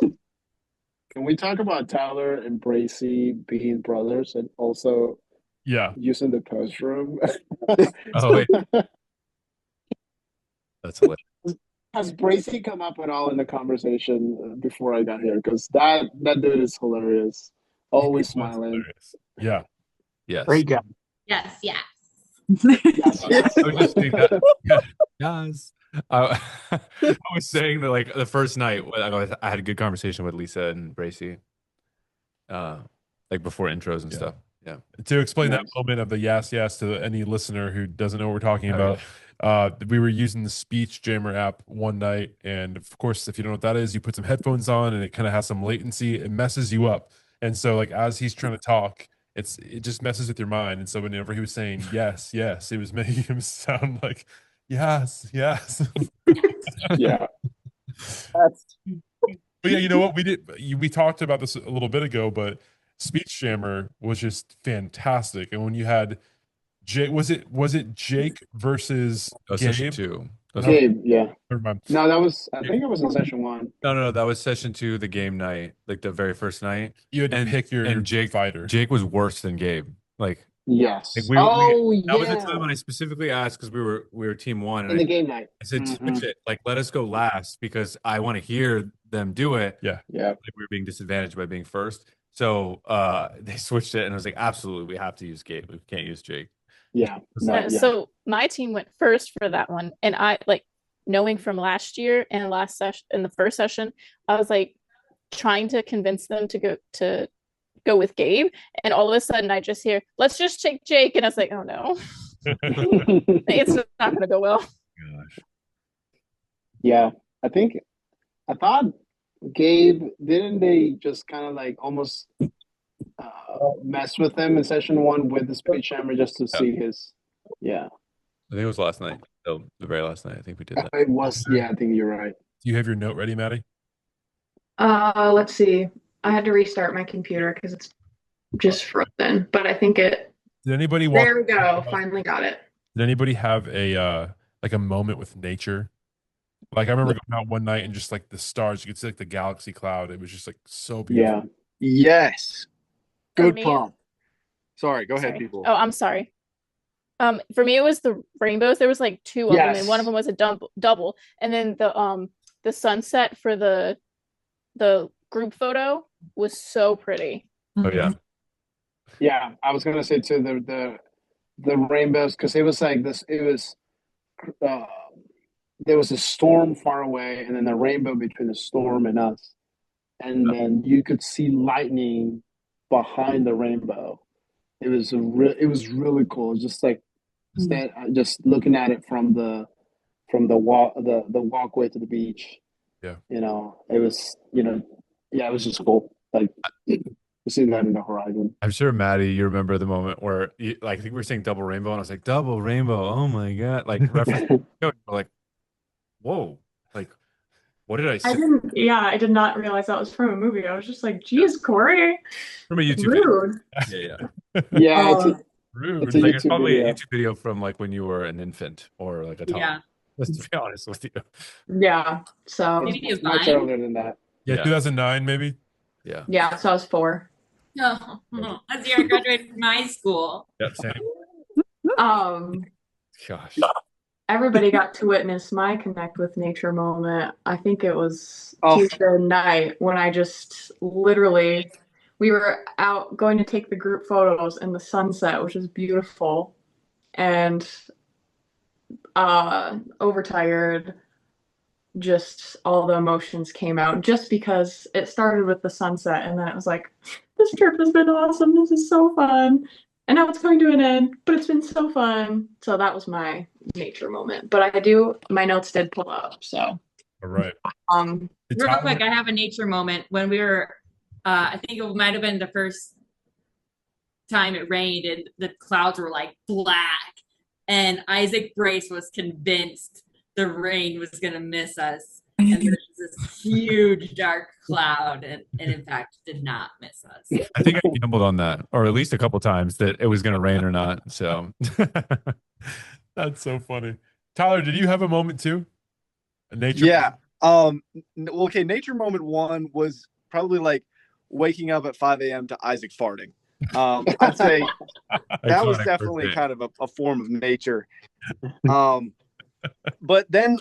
Can we talk about Tyler and Bracy being brothers and also using the post room? Oh wait, that's hilarious. Has Bracy come up at all in the conversation before I got here? Because that dude is hilarious. Always smiling. Yeah. Yes. Great guy. Yes, yes. Yes, yes. I was just saying that. Yes. I was saying that like the first night I had a good conversation with Lisa and Bracy, like before intros and stuff. Yeah. To explain that Nice. moment of the yes, yes to any listener who doesn't know what we're talking Oh, about, we were using the Speech Jammer app one night, and of course, if you don't know what that is, you put some headphones on, and it kind of has some latency. It messes you up, and so like as he's trying to talk, it just messes with your mind. And so whenever he was saying yes, yes, it was making him sound like yes, yes. Yeah. That's But yeah, you know what we talked about this a little bit ago, but Speech Jammer was just fantastic. And when you had Jake, was it Jake versus That was session Gabe? 2. Gabe, yeah. Never mind. No, that was I think it was in session 1. No, that was session 2, the game night, like the very first night. You had to pick your Jake fighter. Jake was worse than Gabe. Like Yes. Like that was the time when I specifically asked because we were team 1 and in the game night. I said switch it, like let us go last because I want to hear them do it. Yeah. Like we were being disadvantaged by being first. So they switched it and I was like, absolutely, we have to use Gabe. We can't use Jake. Yeah. So my team went first for that one, and I like knowing from last year and last session in the first session, I was like trying to convince them to go with Gabe, and all of a sudden I just hear, let's just take Jake, and I was like, oh no. It's not gonna go well. Gosh. Yeah. I thought Gabe, didn't they just kind of like almost mess with him in session 1 with the Speech Jammer just to see his I think it was last night. The very last night I think we did that. It was, I think you're right. Do you have your note ready, Maddie? Let's see. I had to restart my computer because it's just frozen. But I think it. Did anybody There we go. Finally got it. Did anybody have a like a moment with nature? Like I remember going out one night and just like the stars, you could see like the galaxy cloud. It was just like so beautiful. Yes. Good me- prompt. Sorry, go ahead, people. Oh, I'm sorry. For me, it was the rainbows. There was like 2 of them, and one of them was a double. And then the sunset for the group photo was so pretty. Oh yeah. Yeah, I was gonna say too the rainbows because it was like this. It was there was a storm far away, and then the rainbow between the storm and us, and then you could see lightning behind the rainbow. It was really cool. Just like just looking at it from the walkway to the beach. Yeah, it was it was just cool. Like seeing that in the horizon. I'm sure Maddie, you remember the moment where I think we were saying double rainbow and I was like, double rainbow, oh my god. Like reference like, whoa, like what did I say? I did not realize that was from a movie. I was just like, geez, Corey. From a YouTube Rude. video. Yeah. Rude. It's a Like, it's YouTube probably video. a YouTube video from like when you were an infant or like a toddler. Yeah. Let's be honest with you. Yeah. So Maybe it's Much mine. earlier than that. Yeah, Yeah. 2009 maybe. Yeah. yeah, so I was 4. No, that's the year I graduated from high school. Yep, same. Gosh. Everybody got to witness my connect with nature moment. I think it was Oh. Tuesday night when I just literally, we were out going to take the group photos in the sunset, which is beautiful, and overtired. Just all the emotions came out just because it started with the sunset, and then it was like, this trip has been awesome. This is so fun. And now it's coming to an end, but it's been so fun. So that was my nature moment. But my notes did pull up. So, All right. Real quick, I have a nature moment when we were, I think it might have been the first time it rained and the clouds were like black. And Isaac Brace was convinced the rain was going to miss us. And there was this huge dark cloud and in fact did not miss us. I think I gambled on that, or at least a couple times that it was going to rain or not. So That's so funny. Tyler, did you have a moment too? A nature? Yeah. Okay. Nature moment 1 was probably like waking up at 5 a.m. to Isaac farting. I'd say that was Iconic definitely birthday. kind of a form of nature. But then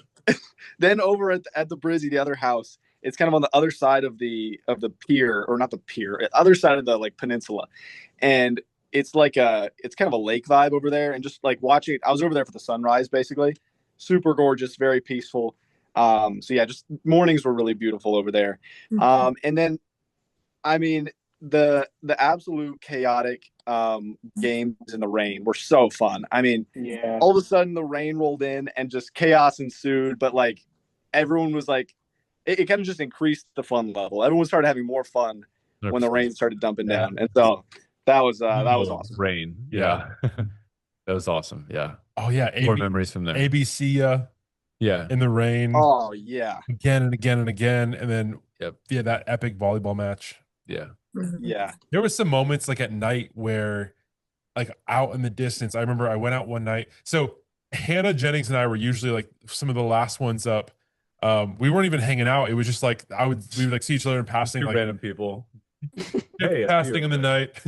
over at the Brizzy, the other house, it's kind of on the other side of the pier, or not the pier, other side of the like peninsula, and it's kind of a lake vibe over there, and just like watching it, I was over there for the sunrise, basically. Super gorgeous, very peaceful. So yeah, just mornings were really beautiful over there. And then, I mean, the absolute chaotic games in the rain were so fun. I mean, Yeah. all of a sudden the rain rolled in and just chaos ensued, but like everyone was like, it kind of just increased the fun level. Everyone started having more fun when the rain started dumping down, and so that was awesome. Rain, yeah. That was awesome. Yeah. Oh yeah, More memories from there. ABC Yeah. in the rain. Oh yeah. Again and again and again, and then Yep. yeah, that epic volleyball match. Yeah. Yeah. There was some moments like at night where, like out in the distance, I remember I went out one night. So Hannah Jennings and I were usually like some of the last ones up. We weren't even hanging out. It was just like we would like see each other in passing, Two like random people. Hey, passing in the night.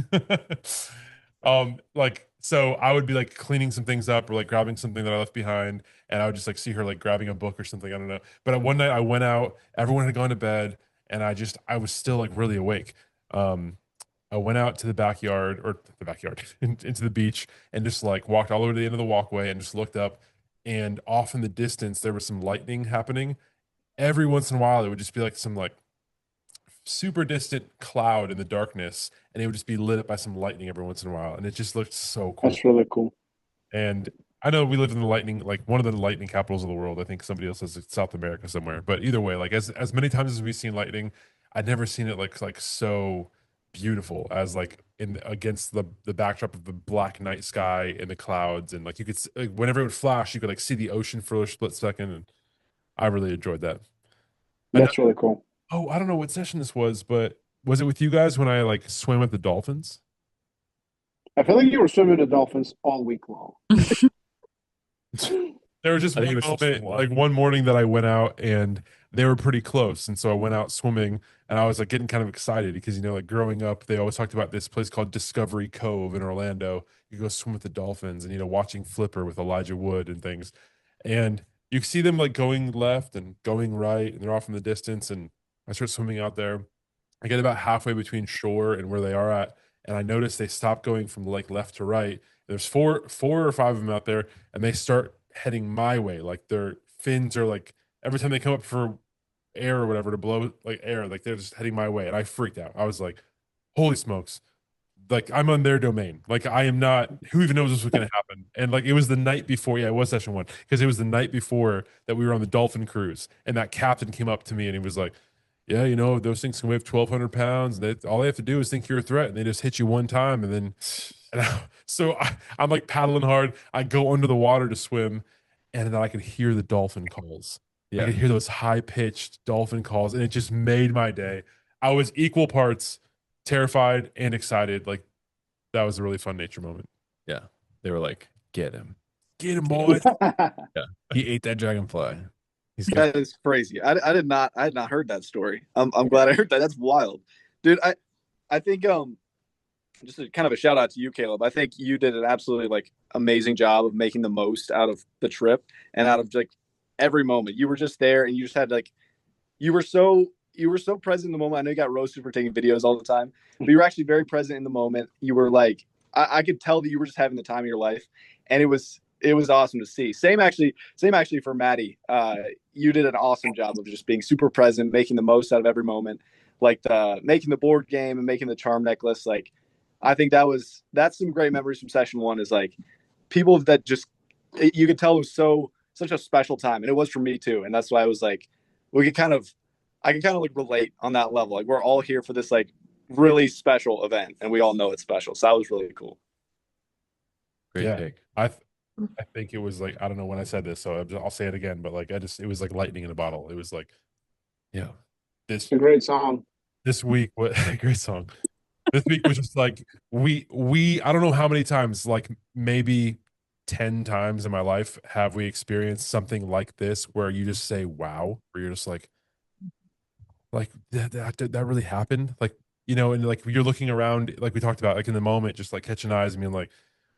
Like so I would be like cleaning some things up or like grabbing something that I left behind, and I would just like see her like grabbing a book or something. I don't know. But one night I went out, everyone had gone to bed, and I was still like really awake. I went out to the backyard into the beach, and just like walked all over to the end of the walkway and just looked up, and off in the distance there was some lightning happening. Every once in a while it would just be like some like super distant cloud in the darkness, and it would just be lit up by some lightning every once in a while, and it just looked so cool. That's really cool. And I know we live in the lightning, like one of the lightning capitals of the world. I think somebody else says it's South America somewhere, but either way, like as many times as we've seen lightning, I'd never seen it like so beautiful as like in against the backdrop of the black night sky and the clouds, and like you could like, whenever it would flash, you could like see the ocean for a split second, and I really enjoyed that. That's really cool. Oh, I don't know what session this was, but was it with you guys when I like swam with the dolphins? I feel like you were swimming with dolphins all week long. There was just one moment, like one morning that I went out and they were pretty close. And so I went out swimming, and I was like getting kind of excited because, you know, like growing up, they always talked about this place called Discovery Cove in Orlando. You go swim with the dolphins and, you know, watching Flipper with Elijah Wood and things. And you see them like going left and going right, and they're off in the distance. And I start swimming out there. I get about halfway between shore and where they are at, and I notice they stop going from like left to right. There's four or five of them out there, and they start heading my way. Like their fins are like every time they come up for air or whatever to blow like air, like they're just heading my way, and I freaked out. I was like, "Holy smokes!" Like I'm on their domain. Like I am not. Who even knows this was going to happen? And like it was the night before. Yeah, it was session one because it was the night before that we were on the dolphin cruise, and that captain came up to me and he was like, yeah, you know, those things can weigh 1,200 pounds. All they have to do is think you're a threat, and they just hit you one time. And then, I'm like paddling hard. I go under the water to swim, and then I could hear the dolphin calls. I could hear those high pitched dolphin calls, and it just made my day. I was equal parts terrified and excited. Like that was a really fun nature moment. Yeah. They were like, get him, boys. Yeah. He ate that dragonfly. That is crazy. I had not heard that story. I'm glad I heard that. That's wild, dude. I think just kind of a shout out to you, Caleb. I think you did an absolutely like amazing job of making the most out of the trip and out of like every moment. You were just there, and you just had like you were so present in the moment. I know you got roasted for taking videos all the time, but you were actually very present in the moment. You were like I could tell that you were just having the time of your life, and it was awesome to see. Same actually for Maddie. You did an awesome job of just being super present, making the most out of every moment, like making the board game and making the charm necklace. Like, I think that's some great memories from session one, is like people that just, you could tell it was such a special time. And it was for me too. And that's why I was like, I could kind of like relate on that level. Like we're all here for this like really special event, and we all know it's special. So that was really cool. Great pick. I think it was like, I don't know when I said this, so I'll say it again, but like it was like lightning in a bottle. It was like, yeah, it's a great song. This week, what great song. This week was just like we I don't know how many times, like maybe 10 times in my life have we experienced something like this where you just say wow, where you're just like that really happened, like, you know, and like you're looking around, like we talked about, like in the moment, just like catching eyes and being like,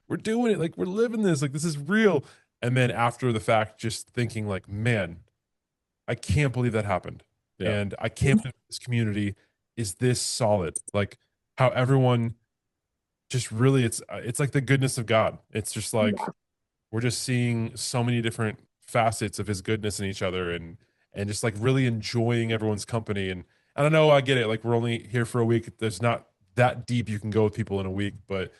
we're doing it, like we're living this, like this is real. And then after the fact, just thinking like, man, I can't believe that happened. Yeah. And I can't believe this community is this solid. Like how everyone just really it's like the goodness of God. It's just like we're just seeing so many different facets of his goodness in each other, and just like really enjoying everyone's company. And I don't know, I get it. Like we're only here for a week. There's not that deep you can go with people in a week, but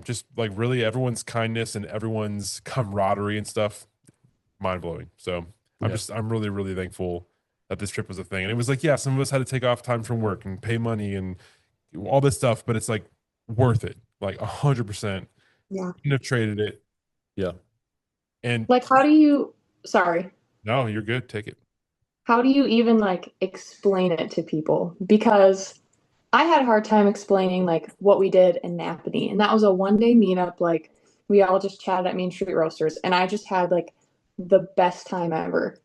just like really everyone's kindness and everyone's camaraderie and stuff, mind blowing. So I'm really, really thankful that this trip was a thing. And it was like, yeah, some of us had to take off time from work and pay money and all this stuff, but it's like worth it, like 100%. Yeah. Couldn't have traded it. Yeah. And Like, how do you, sorry, no, you're good. Take it. how do you even like explain it to people? Because I had a hard time explaining like what we did in Napanee, and that was a 1 day meetup. Like we all just chatted at Main Street Roasters, and I just had like the best time ever.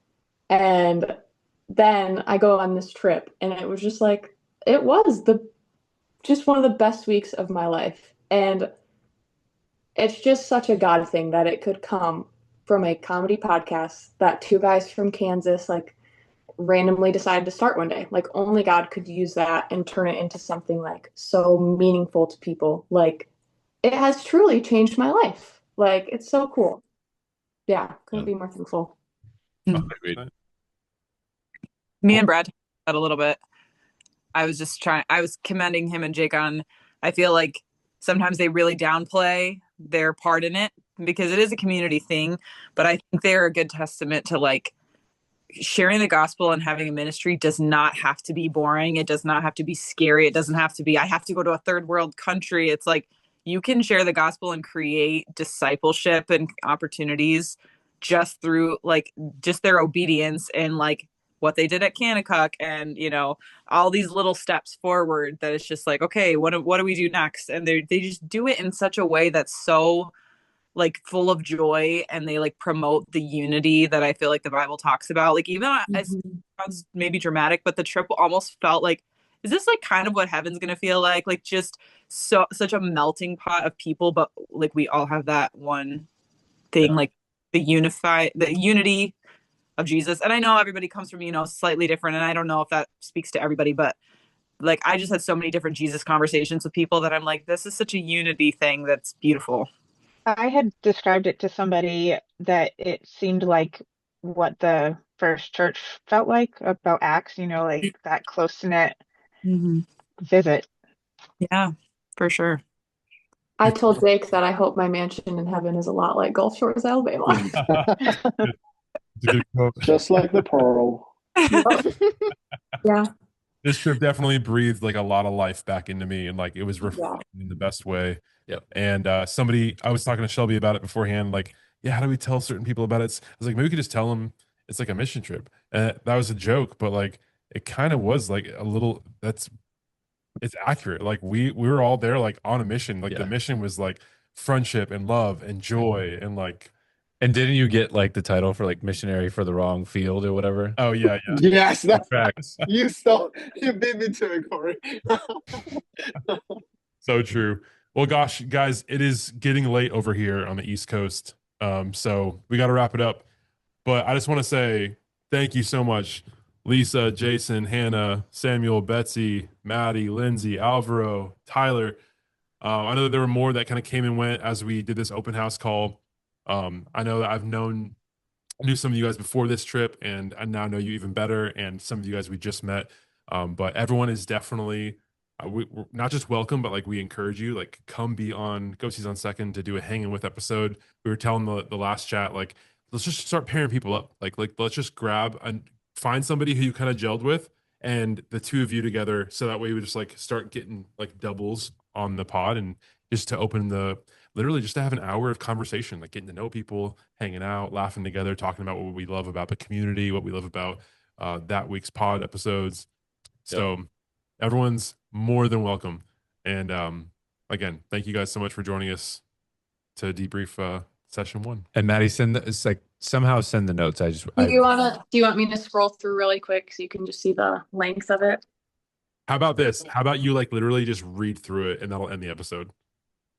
And then I go on this trip, and it was just like it was the just one of the best weeks of my life. And it's just such a God thing that it could come from a comedy podcast that two guys from Kansas like randomly decided to start 1 day. Like only God could use that and turn it into something like so meaningful to people. Like it has truly changed my life. Like it's so cool. Yeah, couldn't be more thankful. Me and Brad talked about a little bit. I was commending him and Jake on, I feel like sometimes they really downplay their part in it because it is a community thing, but I think they're a good testament to like sharing the gospel and having a ministry does not have to be boring. It does not have to be scary. It doesn't have to be, I have to go to a third world country. It's like you can share the gospel and create discipleship and opportunities just through like just their obedience and like what they did at Kanakuk and, you know, all these little steps forward that it's just like, okay, what do we do next? And they just do it in such a way that's so like full of joy, and they like promote the unity that I feel like the Bible talks about. Like even it sounds maybe dramatic, but the trip almost felt like, is this like kind of what heaven's gonna feel like? Like just such a melting pot of people, but like we all have that one thing, like the unity of Jesus. And I know everybody comes from, you know, slightly different, and I don't know if that speaks to everybody, but like I just had so many different Jesus conversations with people that I'm like, this is such a unity thing that's beautiful. I had described it to somebody that it seemed like what the first church felt like about Acts, you know, like that close knit visit. Yeah, for sure. I told Jake that I hope my mansion in heaven is a lot like Gulf Shores, Alabama. Just like the Pearl. Yeah. This trip definitely breathed like a lot of life back into me, and like it was refreshing in the best way. Yep. And I was talking to Shelby about it beforehand. Like, yeah, how do we tell certain people about it? I was like, maybe we could just tell them it's like a mission trip. And that was a joke, but like it kind of was like a little. It's accurate. Like we were all there like on a mission. Like the mission was like friendship and love and joy and like. And didn't you get like the title for like missionary for the wrong field or whatever? Oh yeah. Yes, that's facts. You beat me to it, Corey. So true. Well, gosh, guys, it is getting late over here on the East Coast. So we got to wrap it up. But I just want to say thank you so much, Lisa, Jason, Hannah, Samuel, Betsy, Maddie, Lindsay, Alvaro, Tyler. I know that there were more that kind of came and went as we did this open house call. I know that I knew some of you guys before this trip, and I now know you even better, and some of you guys we just met. But everyone is definitely we're not just welcome, but like we encourage you, like come be on Ghosties on Second to do a hanging with episode. We were telling the last chat, like let's just start pairing people up. Like let's just grab and find somebody who you kind of gelled with, and the two of you together, so that way we just like start getting like doubles on the pod, and just to open literally just to have an hour of conversation, like getting to know people, hanging out, laughing together, talking about what we love about the community, what we love about that week's pod episodes. So everyone's more than welcome. And again, thank you guys so much for joining us to debrief session 1. And Maddie, it's like somehow send the notes. Do you want me to scroll through really quick so you can just see the length of it? How about this? How about you like literally just read through it and that'll end the episode?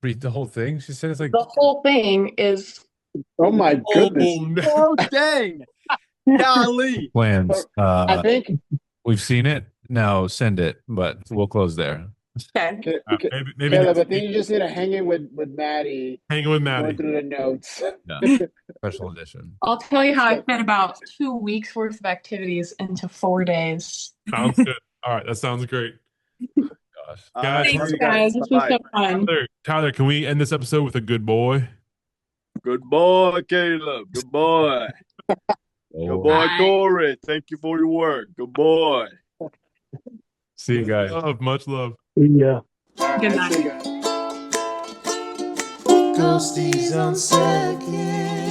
Read the whole thing? She said it's like the whole thing is. Oh my goodness. Oh, dang. Golly. Plans. I think we've seen it. Now send it, but we'll close there. Okay. Maybe Caleb, I next think week, you just need to hang in with Maddie, hanging with going Maddie. through the notes. Yeah. Special edition. I'll tell you how I fit about 2 weeks worth of activities into 4 days. Sounds good. All right, that sounds great. Gosh. Guys, Thanks, guys. This was so fun. Tyler, can we end this episode with a good boy? Good boy, Caleb. Good boy. Good boy, Bye. Corey. Thank you for your work. Good boy. See you guys. Much love. Yeah. Good night. Ghosties on second.